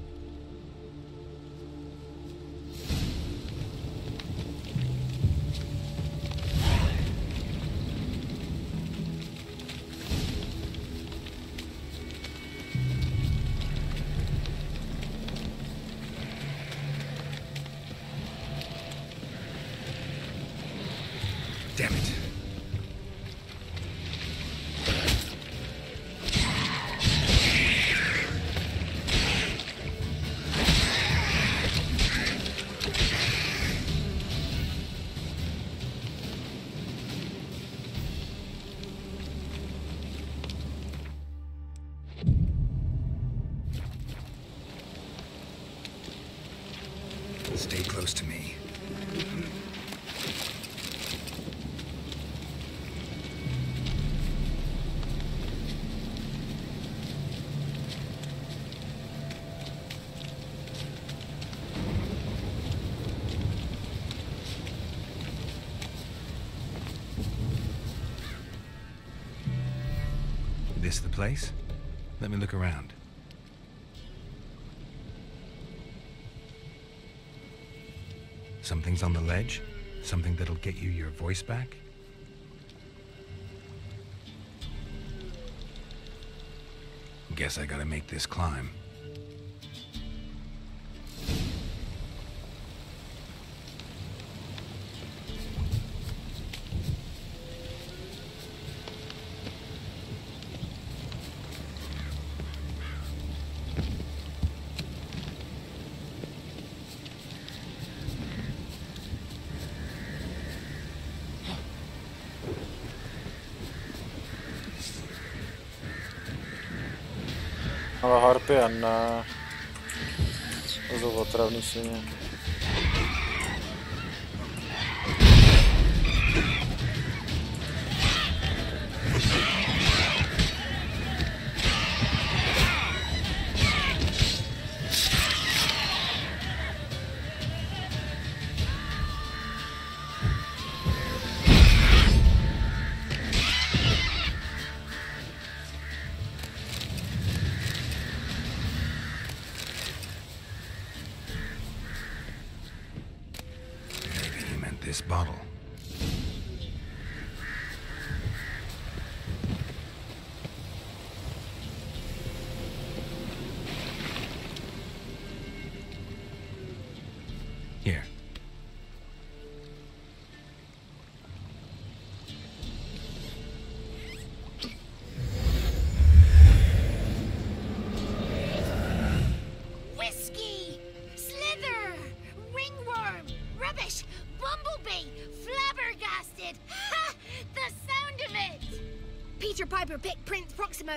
Damn it. Stay close to me. This the place? Let me look around. Something's on the ledge? Something that'll get you your voice back? Guess I gotta make this climb. Ale harpy a ne. To jsou otravný svině. This bottle.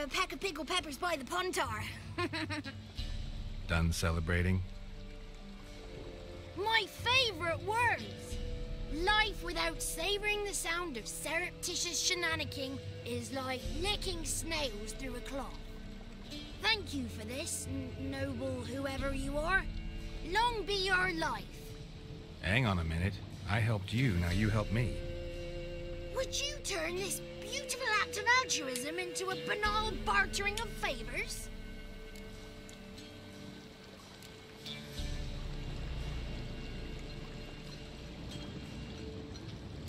a pack of pickled peppers by the pontar. Done celebrating? My favorite words! Life without savoring the sound of surreptitious shenanigans is like licking snails through a cloth. Thank you for this, noble whoever you are. Long be your life. Hang on a minute. I helped you, now you help me. Would you turn this beautiful act of altruism into a banal bartering of favors?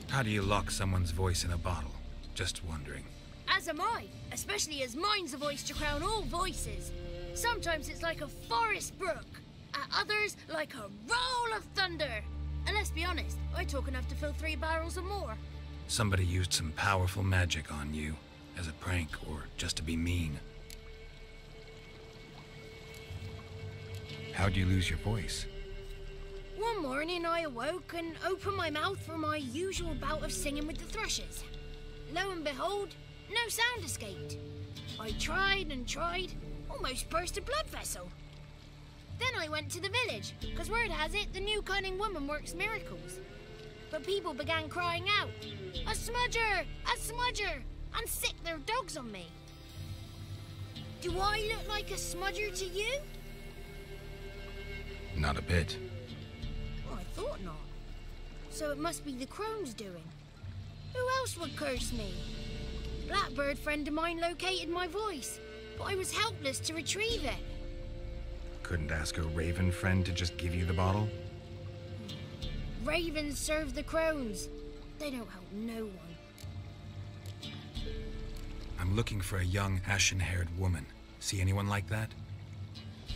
How do you lock someone's voice in a bottle? Just wondering. As am I, especially as mine's a voice to crown all voices. Sometimes it's like a forest brook, at others like a roll of thunder. And let's be honest, I talk enough to fill 3 barrels or more. Somebody used some powerful magic on you, as a prank or just to be mean. How'd you lose your voice? One morning I awoke and opened my mouth for my usual bout of singing with the thrushes. Lo and behold, no sound escaped. I tried and tried, almost burst a blood vessel. Then I went to the village, because word has it the new cunning woman works miracles. But people began crying out, "A smudger! A smudger!" and sick their dogs on me. Do I look like a smudger to you? Not a bit. Well, I thought not. So it must be the crone's doing. Who else would curse me? Blackbird friend of mine located my voice, but I was helpless to retrieve it. Couldn't ask a raven friend to just give you the bottle? Ravens serve the crones. They don't help no one. I'm looking for a young, ashen-haired woman. See anyone like that?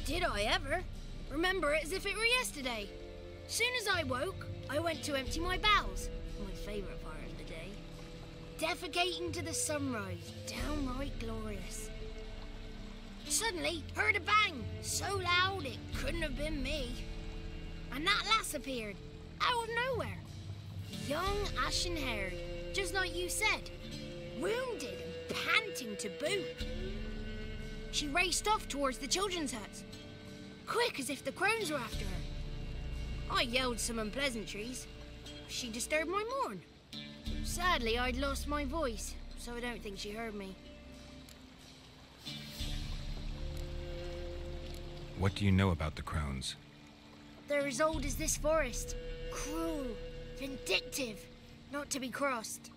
Did I ever? Remember it as if it were yesterday. Soon as I woke, I went to empty my bowels. My favourite part of the day. Defecating to the sunrise. Downright glorious. Suddenly, heard a bang. So loud it couldn't have been me. And that lass appeared. Out of nowhere. Young, ashen-haired. Just like you said. Wounded and panting to boot. She raced off towards the children's huts. Quick as if the crones were after her. I yelled some unpleasantries. She disturbed my morn. Sadly, I'd lost my voice, so I don't think she heard me. What do you know about the crones? They're as old as this forest. Cruel, vindictive, not to be crossed.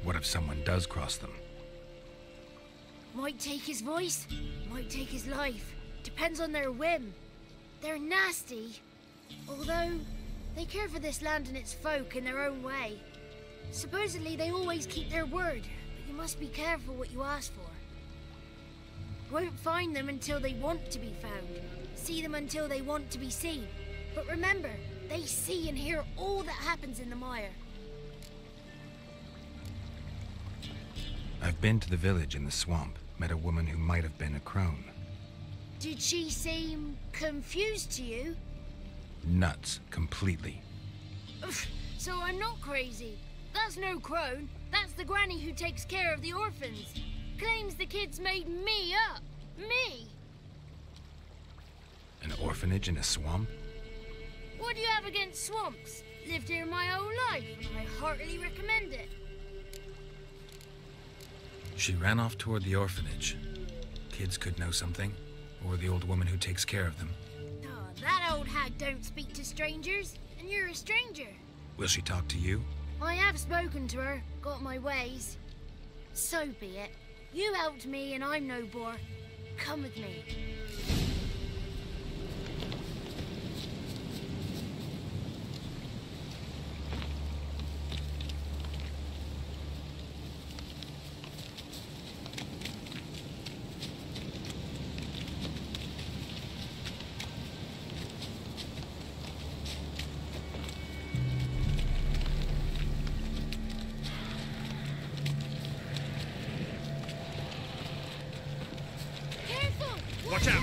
What if someone does cross them? Might take his voice, might take his life. Depends on their whim. They're nasty, although they care for this land and its folk in their own way. Supposedly they always keep their word, but you must be careful what you ask for. Won't find them until they want to be found. See them until they want to be seen. But remember, they see and hear all that happens in the mire. I've been to the village in the swamp, met a woman who might have been a crone. Did she seem confused to you? Nuts, completely. So I'm not crazy. That's no crone. That's the granny who takes care of the orphans. Claims the kids made me up. Me! An orphanage in a swamp? What do you have against swamps? Lived here my whole life, and I heartily recommend it. She ran off toward the orphanage. Kids could know something, or the old woman who takes care of them. Oh, that old hag don't speak to strangers, and you're a stranger. Will she talk to you? I have spoken to her, got my ways. So be it. You helped me, and I'm no bore. Come with me. Watch out!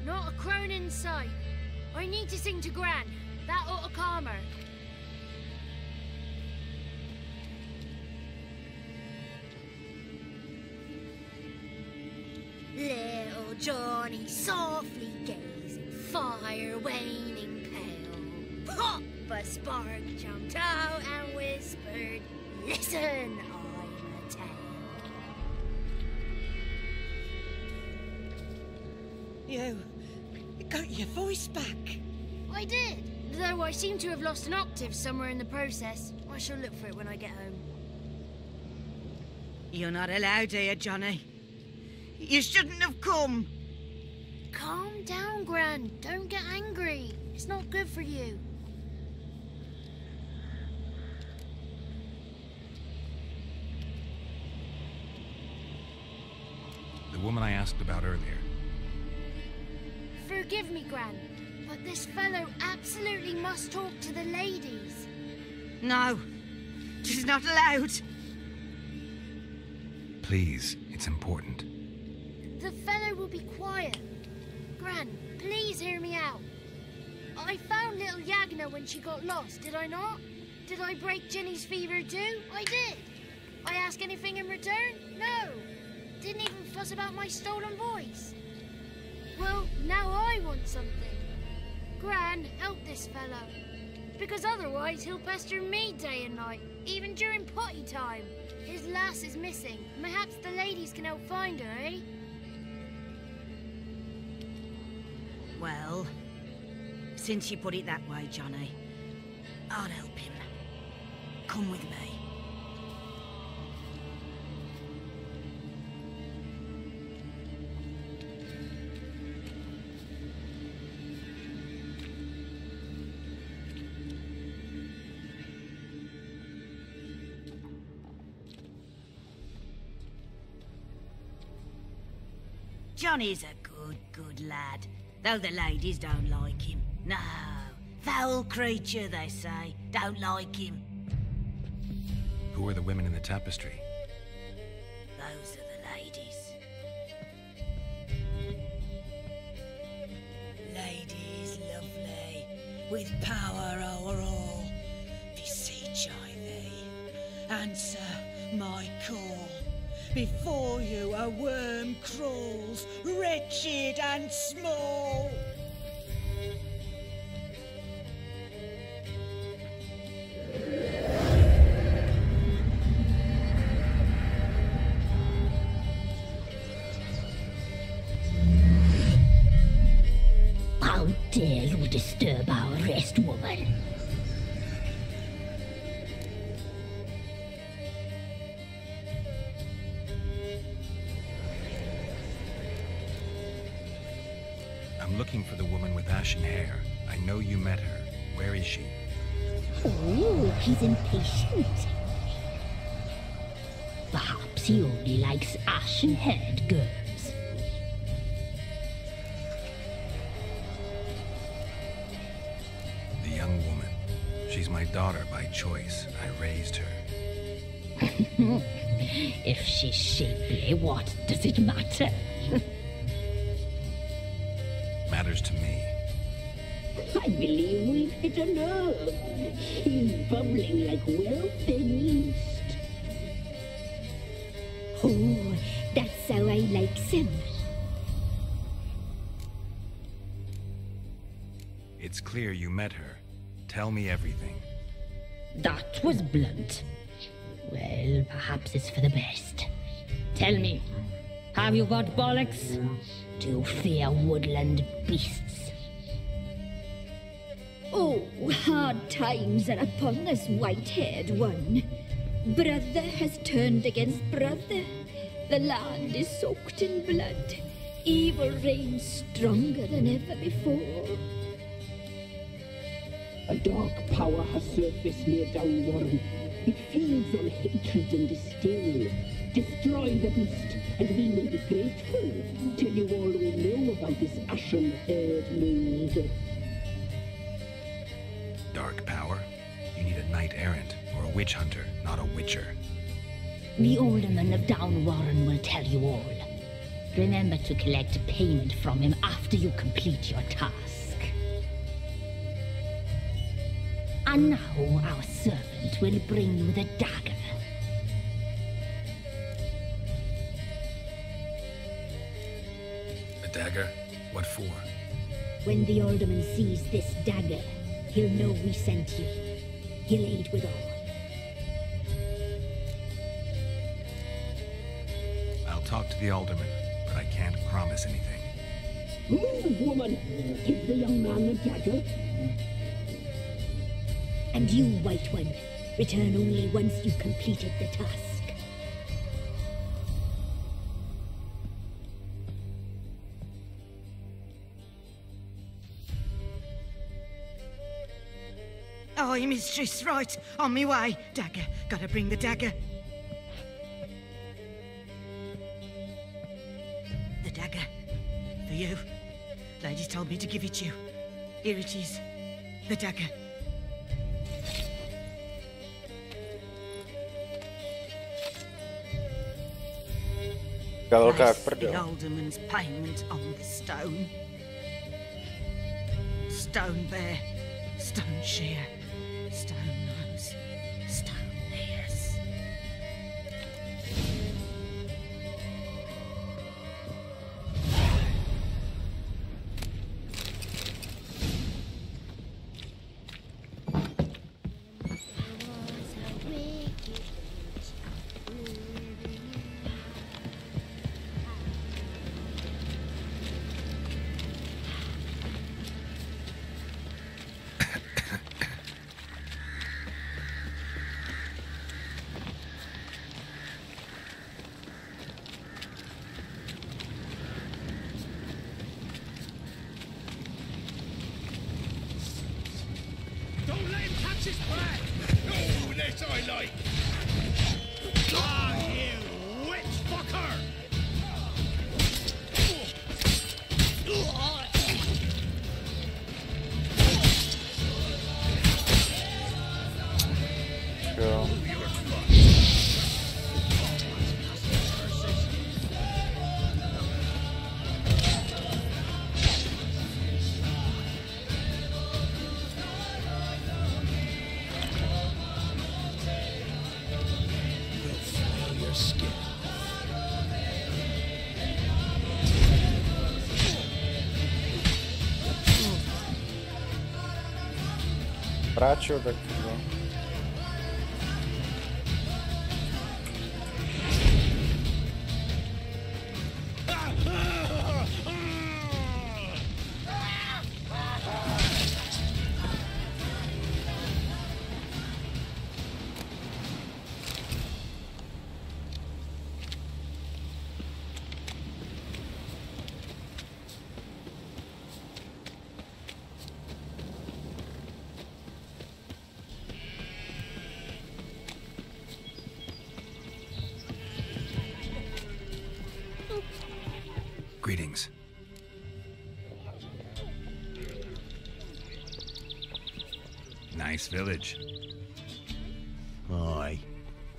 Not a crone in sight. I need to sing to Gran. That ought to calm her. Little Johnny softly gazing, fire waning pale. Pop! A spark jumped out and whispered, "Listen, I'm a tale." You got your voice back. I did, though I seem to have lost an octave somewhere in the process. I shall look for it when I get home. You're not allowed here, Johnny. You shouldn't have come. Calm down, Gran. Don't get angry. It's not good for you. The woman I asked about earlier. Forgive me, Gran, but this fellow absolutely must talk to the ladies. No, she's not allowed. Please, it's important. The fellow will be quiet. Gran, please hear me out. I found little Yagna when she got lost, did I not? Did I break Ginny's fever too? I did. I ask anything in return? No. Didn't even fuss about my stolen voice. Well, now I want something. Gran, help this fellow. Because otherwise he'll pester me day and night, even during potty time. His lass is missing. Perhaps the ladies can help find her, eh? Well, since you put it that way, Johnny, I'll help him. Come with me. Johnny's a good lad, though the ladies don't like him. No, foul creature, they say. Don't like him. Who are the women in the tapestry? Those are the ladies. Ladies lovely, with power o'er all. Beseech I thee, answer my call. Before you a worm crawls, wretched and small. How dare you disturb our rest, woman? I'm looking for the woman with ashen hair. I know you met her. Where is she? Oh, he's impatient. Perhaps he only likes ashen-haired girls. The young woman. She's my daughter by choice. I raised her. If she's shapely, what does it matter? Matters to me. I believe we've hit a nerve. He's bubbling like well-fed yeast. Oh, that's how I like him. It's clear you met her. Tell me everything. That was blunt. Well, perhaps it's for the best. Tell me, have you got bollocks? Do you fear woodland beasts? Oh, hard times are upon us, white-haired one. Brother has turned against brother. The land is soaked in blood. Evil reigns stronger than ever before. A dark power has surfaced near Downwarren. It feeds on hatred and disdain. Destroy the beast, and we may be grateful. Tell you all we know about this ashen-haired maid. Dark power? You need a knight-errant or a witch hunter, not a witcher. The alderman of Downwarren will tell you all. remember to collect payment from him after you complete your task. And now our servant will bring you the dagger. A dagger? What for? When the alderman sees this dagger, he'll know we sent you. He'll aid with all. I'll talk to the alderman, but I can't promise anything. Move, woman! Give the young man the dagger. And you, White One, return only once you've completed the task. Aye, mistress, right. On me way. Dagger. Gotta bring the dagger. The dagger. For you. Lady told me to give it you. Here it is. The dagger. Place the alderman's payment on the stone. Stone bear. Stone shear. Stone nose, stone ears. Práčo, tak no. Greetings. Nice village. Aye.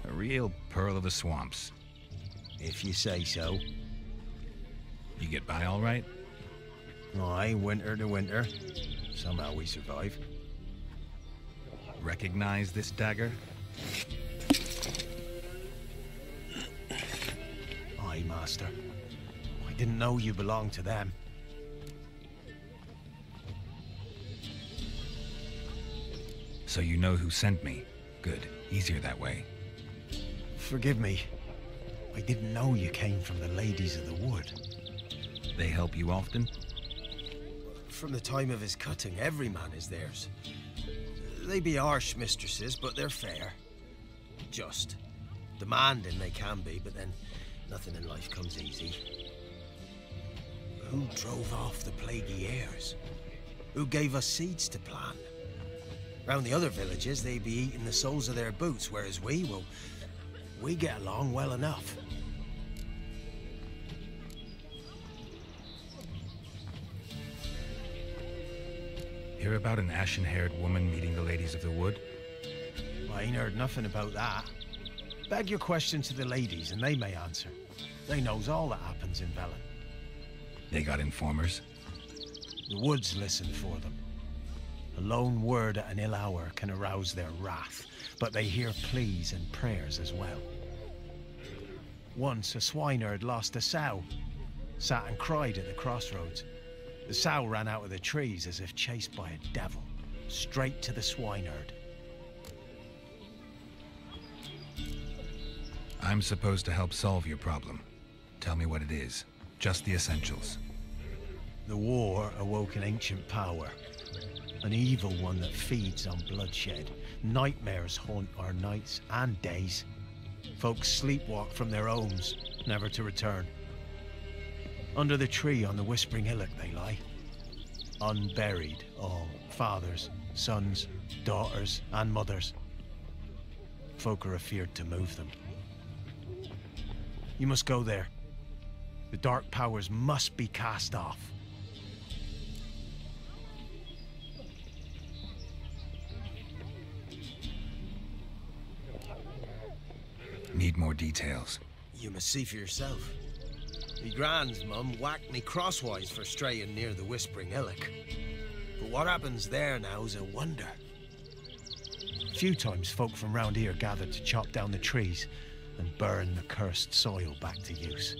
A real pearl of the swamps. If you say so. You get by all right? Aye, winter to winter. Somehow we survive. Recognize this dagger? Aye, master. I didn't know you belonged to them. So you know who sent me. Good. Easier that way. Forgive me. I didn't know you came from the Ladies of the Wood. They help you often? From the time of his cutting, every man is theirs. They be harsh mistresses, but they're fair. Just. Demanding they can be, but then nothing in life comes easy. Who drove off the plaguey heirs? Who gave us seeds to plant? Round the other villages, they be eating the soles of their boots, whereas we, well, we get along well enough. Hear about an ashen-haired woman meeting the Ladies of the Wood? I ain't heard nothing about that. Beg your question to the ladies, and they may answer. They knows all that happens in Velen. They got informers? The woods listen for them. A lone word at an ill hour can arouse their wrath, but they hear pleas and prayers as well. Once a swineherd lost a sow, sat and cried at the crossroads. The sow ran out of the trees as if chased by a devil, straight to the swineherd. I'm supposed to help solve your problem. Tell me what it is. Just the essentials. The war awoke an ancient power. An evil one that feeds on bloodshed. Nightmares haunt our nights and days. Folks sleepwalk from their homes, never to return. Under the tree on the Whispering Hillock they lie. Unburied all, fathers, sons, daughters and mothers. Folk are afeard to move them. You must go there. The dark powers must be cast off. Need more details. You must see for yourself. Me grand's mum whacked me crosswise for straying near the Whispering Hillock. But what happens there now's a wonder. A few times folk from round here gathered to chop down the trees and burn the cursed soil back to use.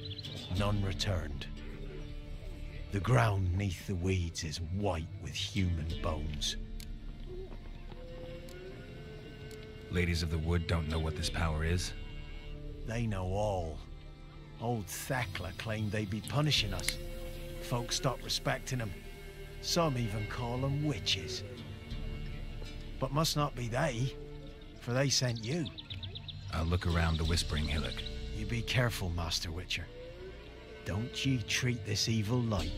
None returned. The ground neath the weeds is white with human bones. Ladies of the Wood don't know what this power is? They know all. Old Thekla claimed they'd be punishing us. Folk stopped respecting them. Some even call them witches. But must not be they, for they sent you. I'll look around the Whispering Hillock. You be careful, Master Witcher. Don't ye treat this evil light.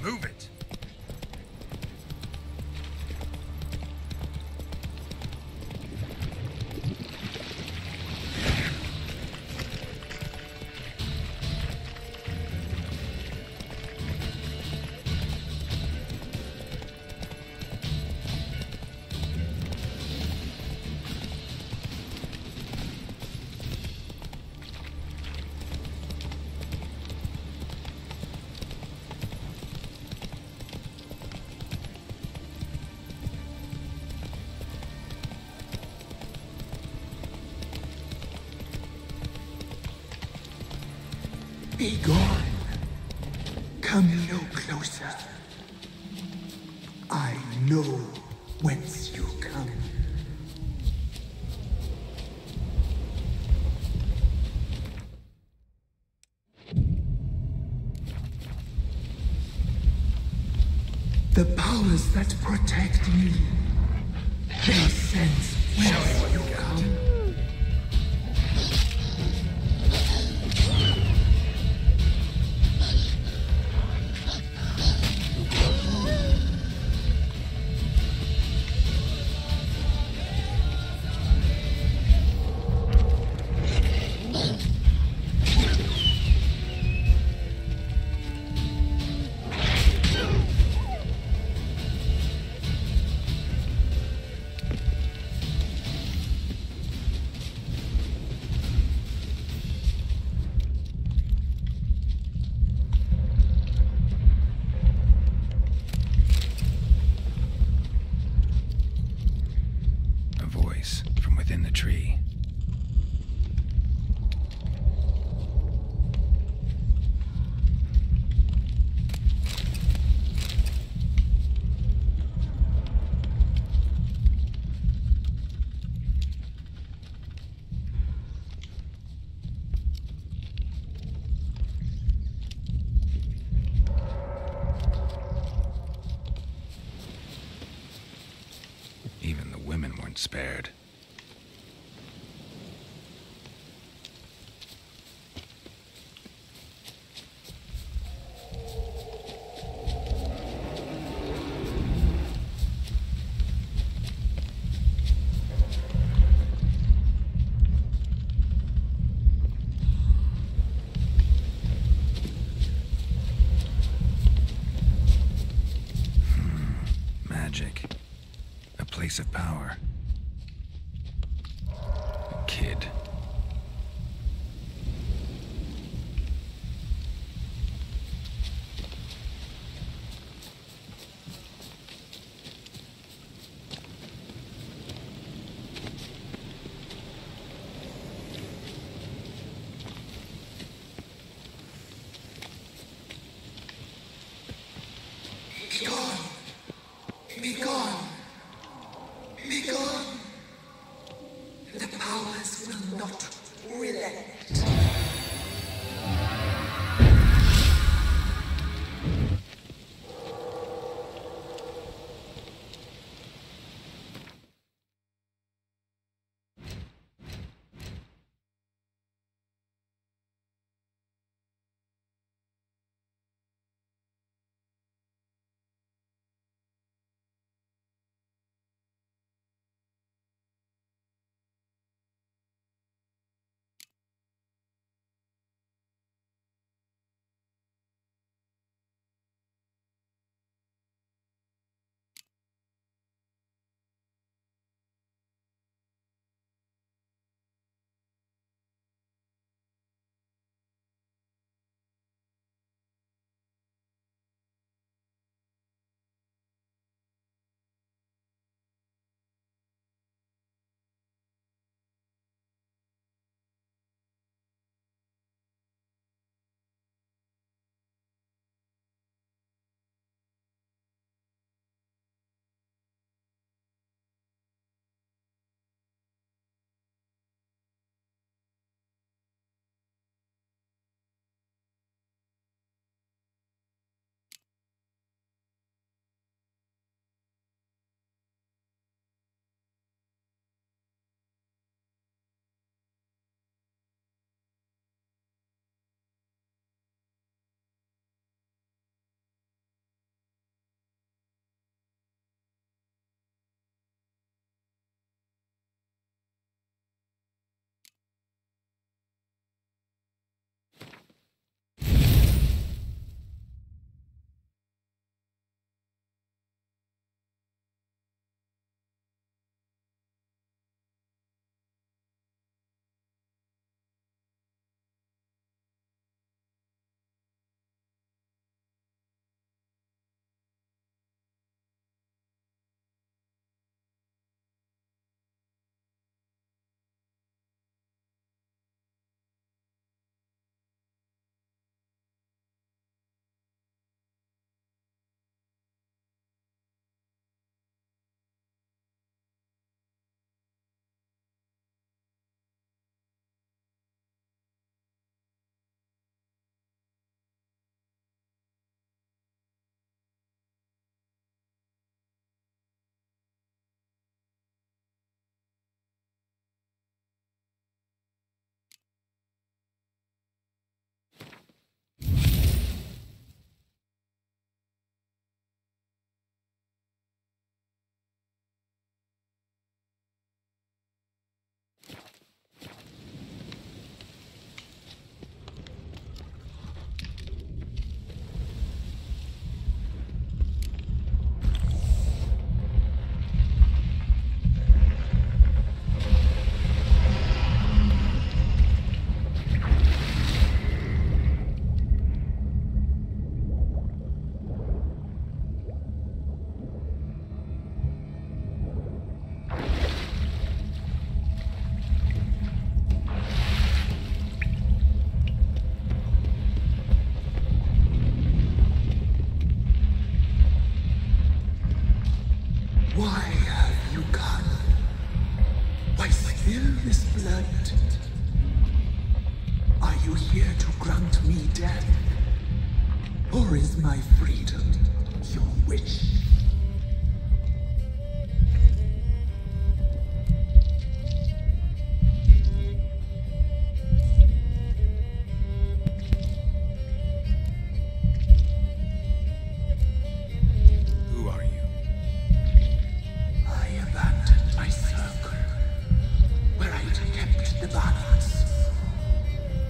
Move it! Be gone. Come no closer. I know whence you come. The powers that protect me, they sense whence you come. Spared. magic. A place of power. A kid. Be gone! Be gone! The powers will not relent.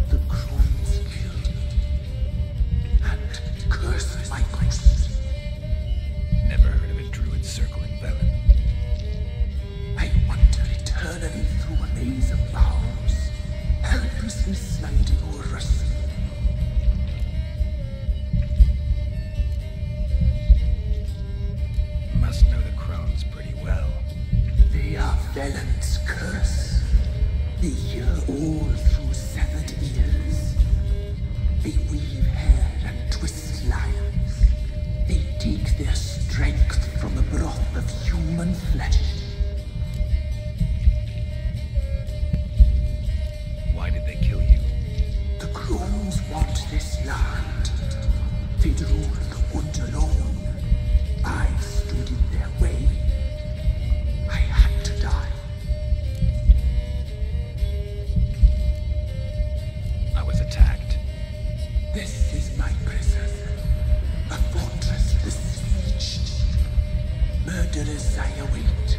The crones killed and cursed my ghost. all through severed ears. They weave hair and twist lives. They take their strength from the broth of human flesh. Why did they kill you? The crones want this land. They'd rule the wood alone. I stood in their way. I had to die. I was attacked. This is my prison. A fortress besieged. Murderers I await,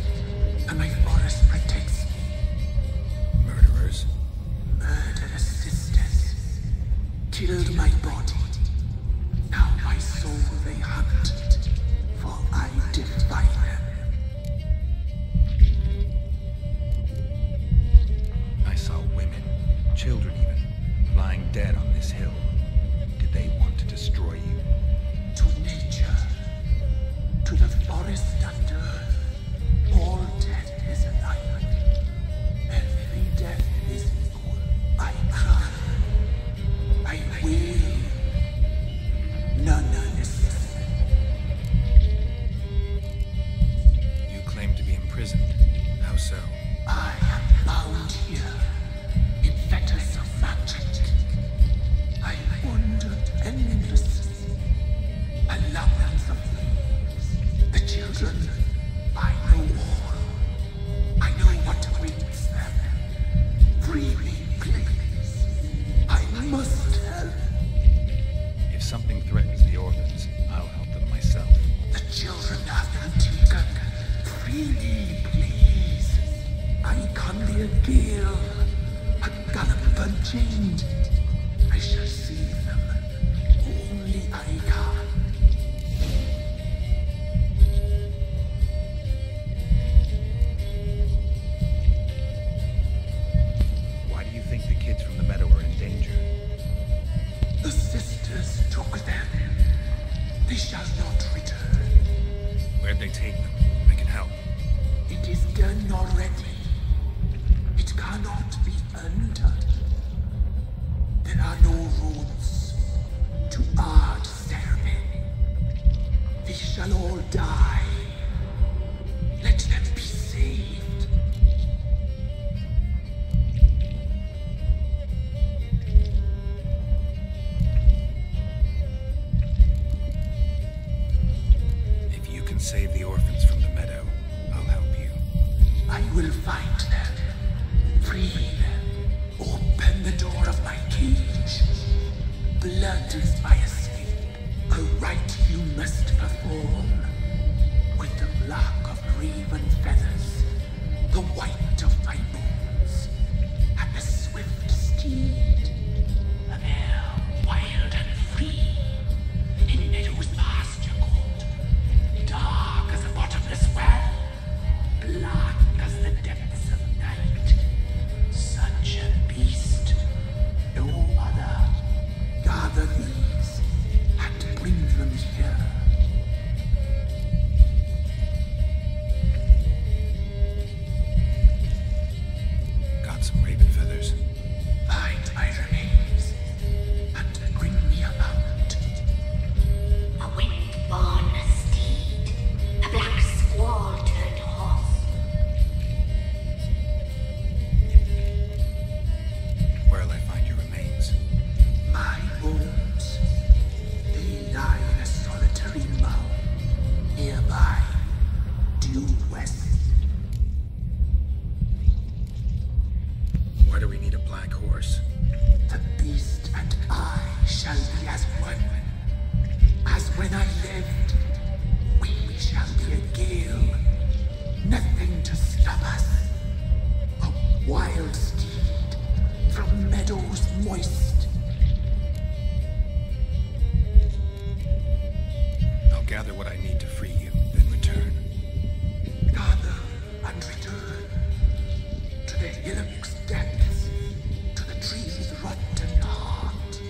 and my forest protects me. Murderers? Murderous sisters. Killed my body. Now my soul they hunt, for I defy them. I saw women, children even, lying dead on this hill. Did they want to destroy you? To nature, to the forest and earth, all death is alive. Every death is equal. I cry. I wail. None listens. You claim to be imprisoned. How so? I am bound here, in fetters of magic. I wandered endlessly, a labyrinth of leaves. The children, I know all. I know what awaits them. Free me, please. I must help. If something threatens the orphans, I'll help them myself. The children have been taken. Free me, please. I can be a gale, a gallop unchained. I shall save them. Only I can. Why do you think the kids from the meadow are in danger? The sisters took them. They shall not return. Where'd they take them? I can help. It is done already. It cannot be undone. There are no roads to Ard Sermon. They shall all die. Let them be saved. If you can save the orphans from the meadow, I'll help you. I will find them. Free them. Open the door of my cage. Blood is my escape. A rite you must perform. With the black of raven feathers, the white of my bones, and the swift steed. A mare wild and free, in meadows pasture cold, dark as a bottomless well, black as the depths of night. Such a beast, no other. Gather these and bring them here. Got some raven feathers. Find my remains and bring me a mount. A wind-born steed, a black squall turned horse. Where'll I find your remains? My bones, they lie in a solitary mound, nearby, due west. Why do we need a black horse? The beast and I shall be as one. As when I lived, we shall be a gale. Nothing to stop us. A wild steed from meadows moist. I'll gather what I need to free you, then return. Gather and return to the hillock's depths, to the tree's rotten heart.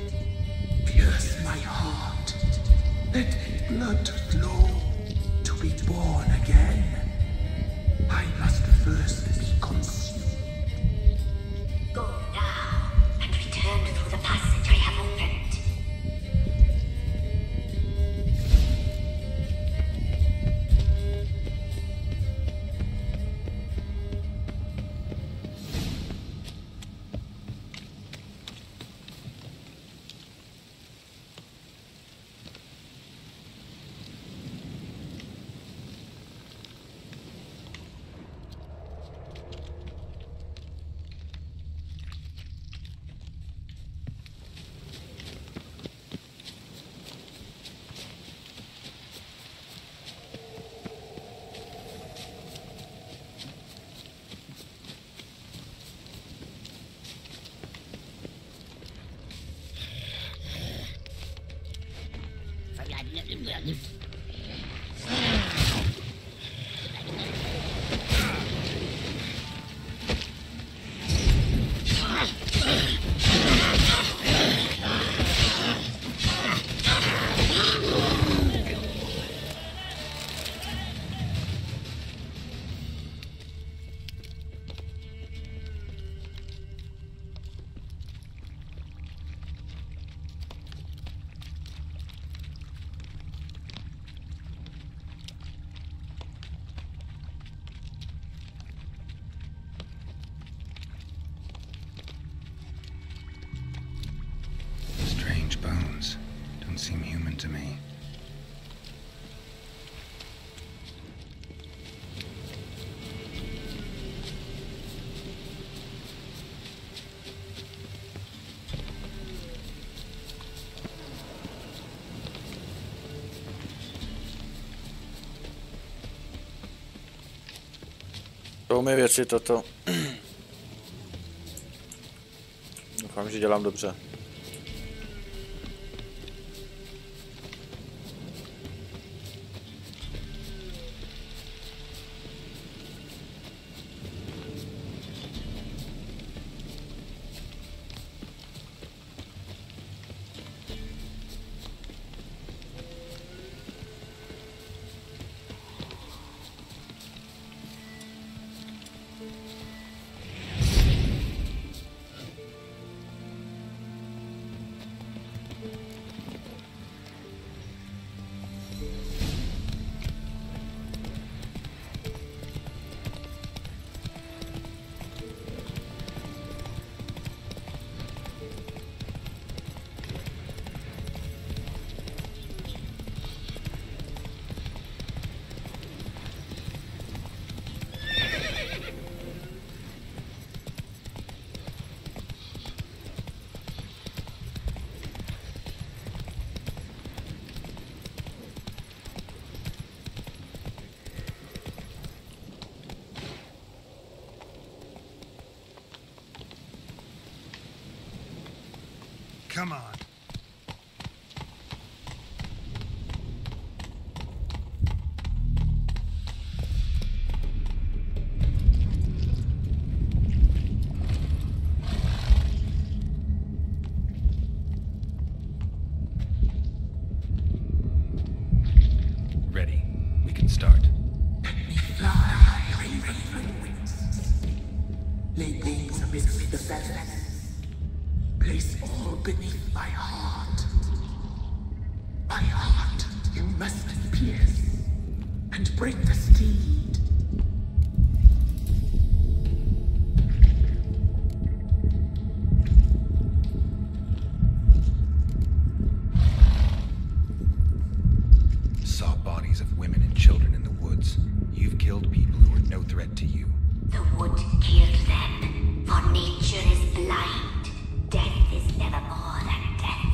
Pierce my heart, let blood flow to be born again. I must first be consumed. Go To mi věci toto. Doufám, že dělám dobře. Come on. Ready. We can start. Fly, raven wings. Lay things amidst the feathers. Place all beneath my heart. My heart you must pierce, and break the steed. Saw bodies of women and children in the woods. You've killed people who were no threat to you. The wood killed them, for nature is blind. Death is never more than death.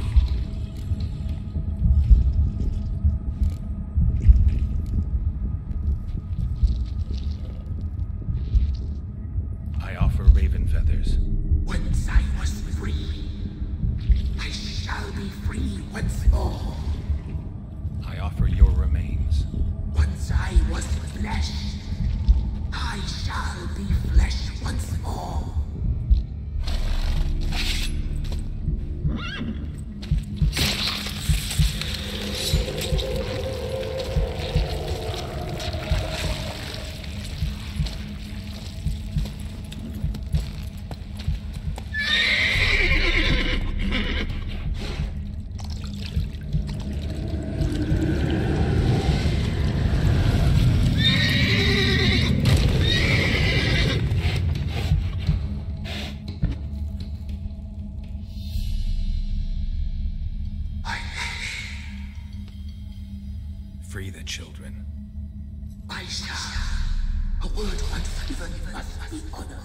I offer raven feathers. Once I was free, I shall be free once more. I offer your remains. Once I was flesh, I shall be flesh once more. Free the children. I shall. A word once given must be honored.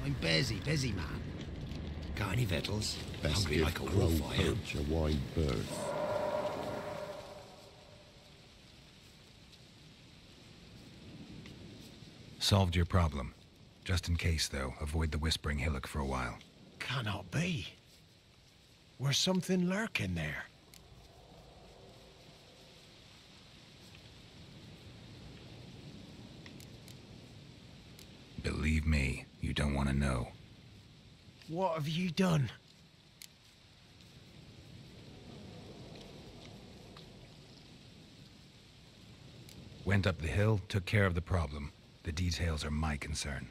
I'm busy, man. Got any victuals? Best Hungry give like a crow wolf. perch a wide berth. Solved your problem. Just in case, though, avoid the whispering hillock for a while. Cannot be. Where's something lurking there? Believe me, you don't want to know. What have you done? Went up the hill, took care of the problem. The details are my concern.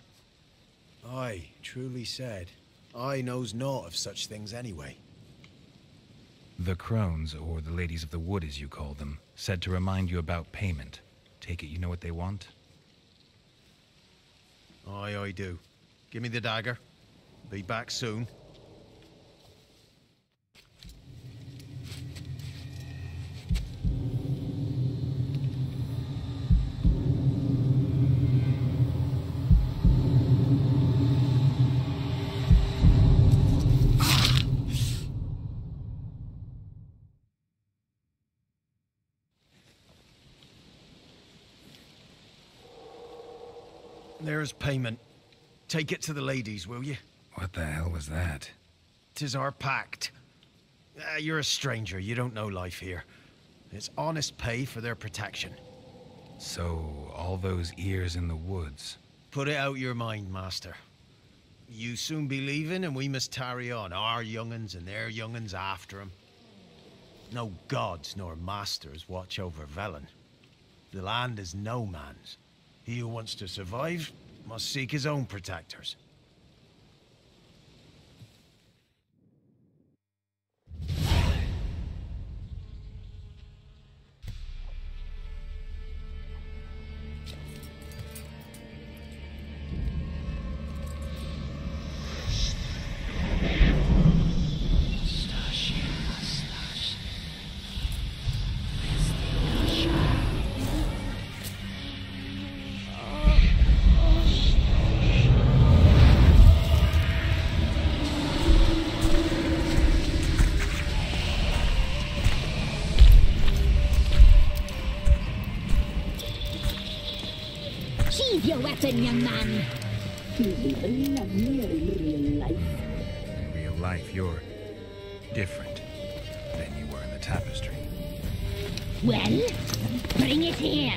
Aye, truly said. I knows naught of such things anyway. The crones, or the ladies of the wood as you call them, said to remind you about payment. Take it you know what they want? Aye, I do. Give me the dagger. Be back soon. There's payment. Take it to the ladies, will you? What the hell was that? 'Tis our pact. You're a stranger. You don't know life here. It's honest pay for their protection. So, all those ears in the woods. Put it out your mind, master. You soon be leaving, and we must tarry on, our young'uns and their young'uns after 'em. No gods nor masters watch over Velen. The land is no man's. He who wants to survive must seek his own protectors. Your weapon, young man. You even love me in real life. In real life, you're different than you were in the tapestry. Well, bring it here.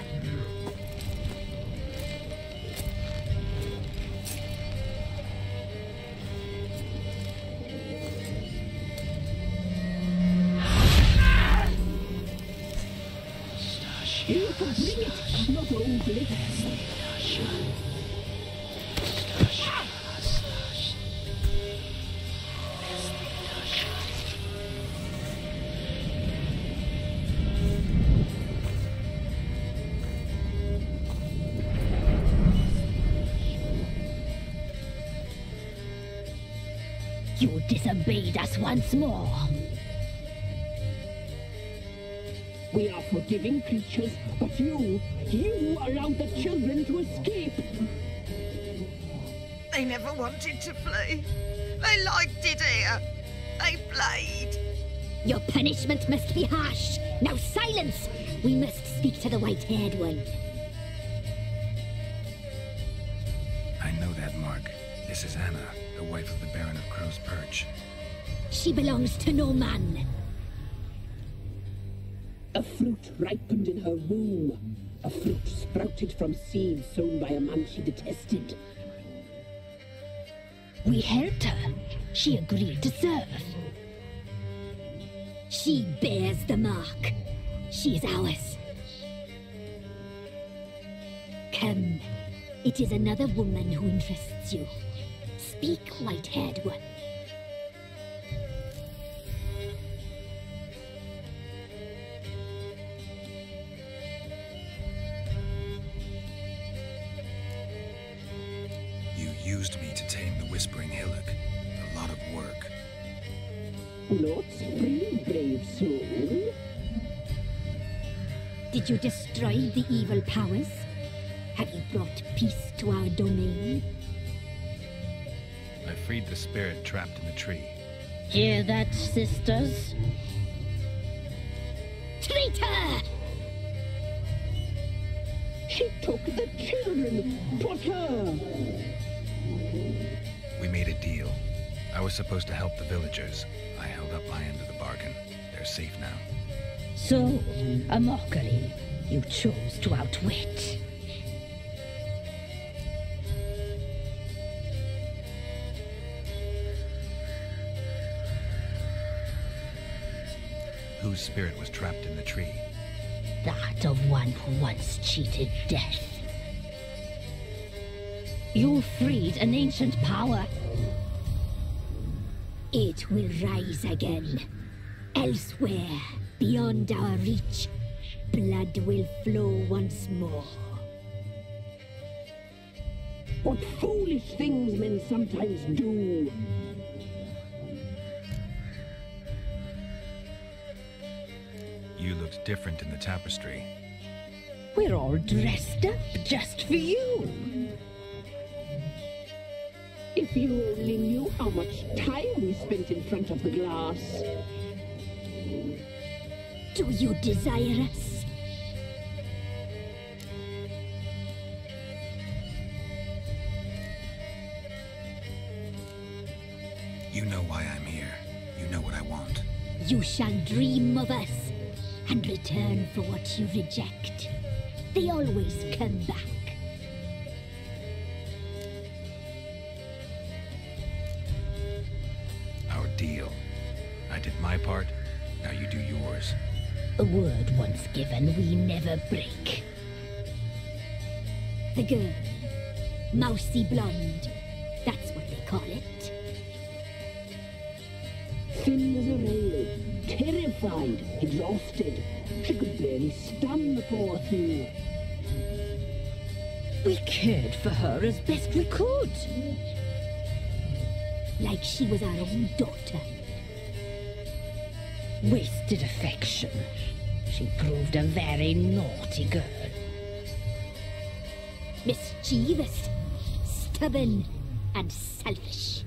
You can bring it, not only. You disobeyed us once more. We are forgiving creatures, but you allowed the children to escape. They never wanted to flee. They liked it here. They played. Your punishment must be harsh. Now silence! We must speak to the white-haired one. I know that mark. This is Anna, the wife of the Baron of Crow's Perch. She belongs to no man. A fruit ripened in her womb. A fruit sprouted from seeds sown by a man she detested. We helped her. She agreed to serve. She bears the mark. She is ours. Come. It is another woman who interests you. Speak, white-haired one. You used me to tame the Whispering Hillock. A lot of work. Not free, brave soul. Did you destroy the evil powers? Have you brought peace to our domain? I freed the spirit trapped in the tree. Hear that, sisters? Traitor! She took the children. Put her. We made a deal. I was supposed to help the villagers. I held up my end of the bargain. They're safe now. So, a mockery you chose to outwit. Whose spirit was trapped in the tree? That of one who once cheated death. You freed an ancient power. It will rise again. Elsewhere, beyond our reach, blood will flow once more. What foolish things men sometimes do. You looked different in the tapestry. We're all dressed up just for you. If you only knew how much time we spent in front of the glass. Do you desire us? You know why I'm here. You know what I want. You shall dream of us and return for what you reject. They always come back. Our deal. I did my part, now you do yours. A word once given, we never break. The girl. Mousy blonde. That's what they call it. Thin as a rail, terrified, exhausted. She could barely stand the poor thing. We cared for her as best we could. Like she was our own daughter. Wasted affection. She proved a very naughty girl. Mischievous, stubborn, and selfish.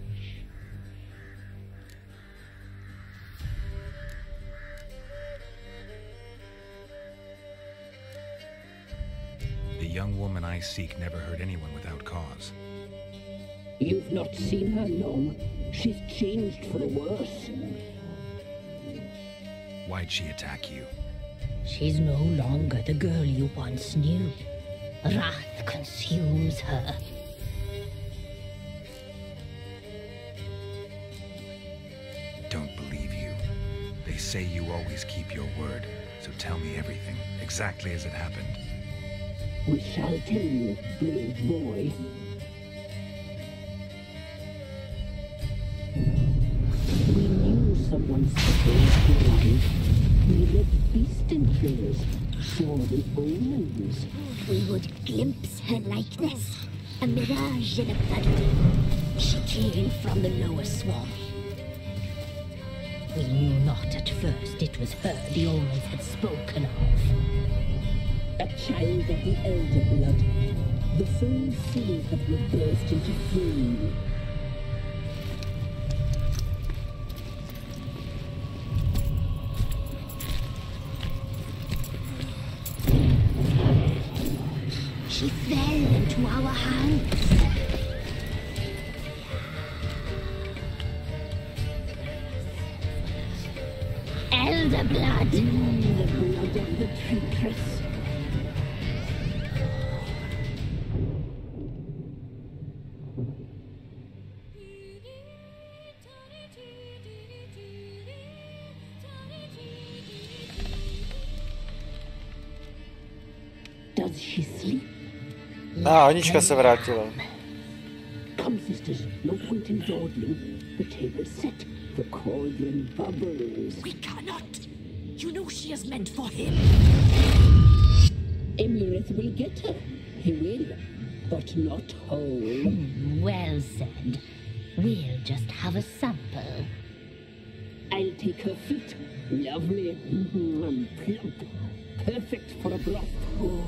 The young woman I seek never hurt anyone without cause. You've not seen her long. She's changed for the worse. Why'd she attack you? She's no longer the girl you once knew. Wrath consumes her. Don't believe you. They say you always keep your word, so tell me everything, exactly as it happened. We shall tell you, brave boy. We knew someone supposed to life. We read beast enclosures, saw the omens. We would glimpse her likeness, a mirage in a blood. She came from the lower swarm. We knew not at first it was her the omens had spoken of. A child of the elder blood, the full seed that would burst into flame. She fell into our hands. Elder blood! The blood of the traitress. Does she sleep? Anička se vrátila. Come, sisters, no point in dawdling. The table's set. The cauldron bubbles. We cannot. You know she is meant for him. Emirith will get her. He will, but not whole. Well said. We'll just have a sample. I'll take her feet. Lovely. And plump. Perfect for a broth. Oh,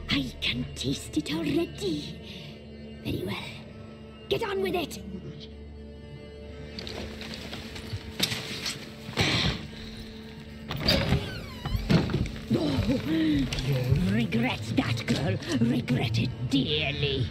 I can taste it already. Very well. Get on with it. Oh, you'll regret that, girl. Regret it dearly.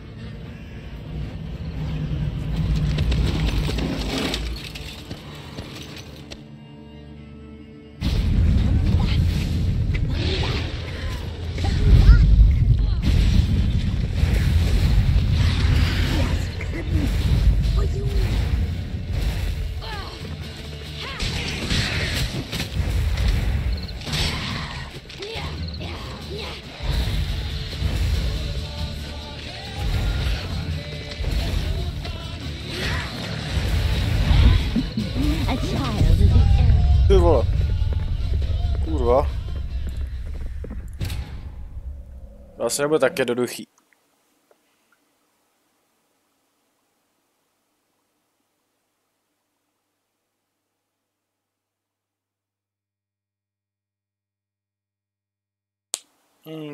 Vlastně nebyl tak jednoduchý.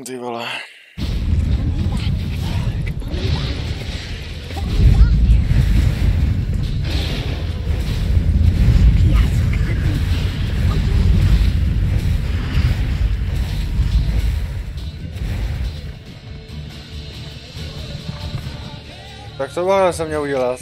Ty vole. Tak tohle jsem měl udělat.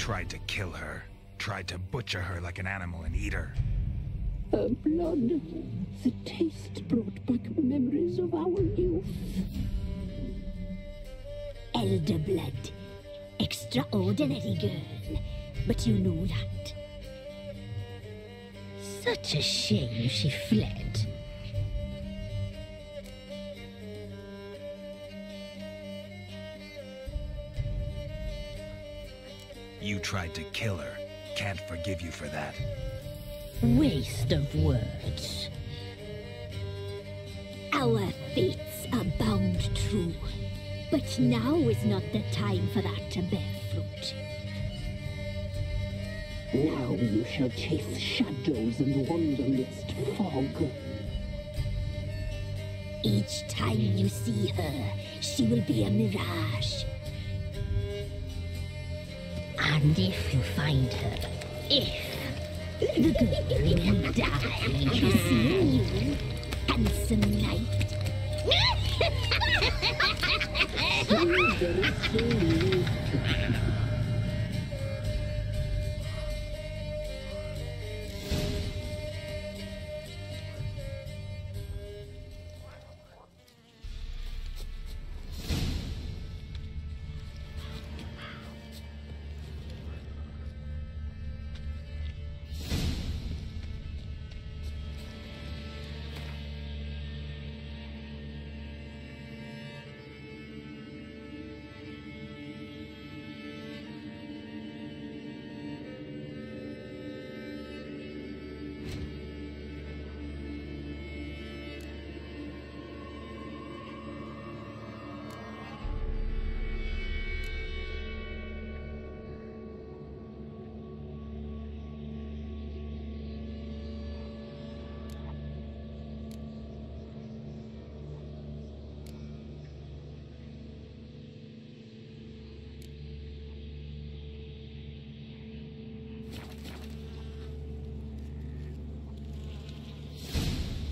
Tried to kill her. Tried to butcher her like an animal and eat her. Her blood. The taste brought back memories of our youth. Elder blood. Extraordinary girl. But you know that. Such a shame she fled. You tried to kill her. Can't forgive you for that. Waste of words. Our fates are bound true. But now is not the time for that to bear fruit. Now you shall chase shadows and wander midst fog. Each time you see her, she will be a mirage. And if you find her, the girl will die. You see a new, handsome knight.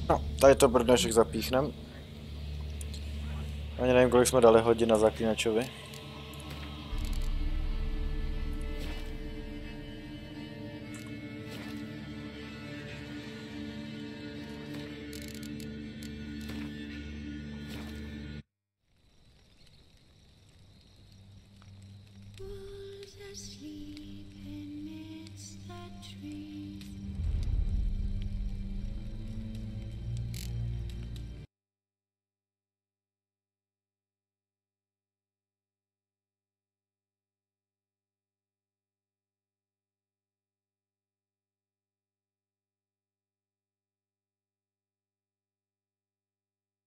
No, tady to pro dnešek zapíchnem. Ani nevím, kolik jsme dali hodin na Zaklínačovi. Wolves asleep amidst the trees.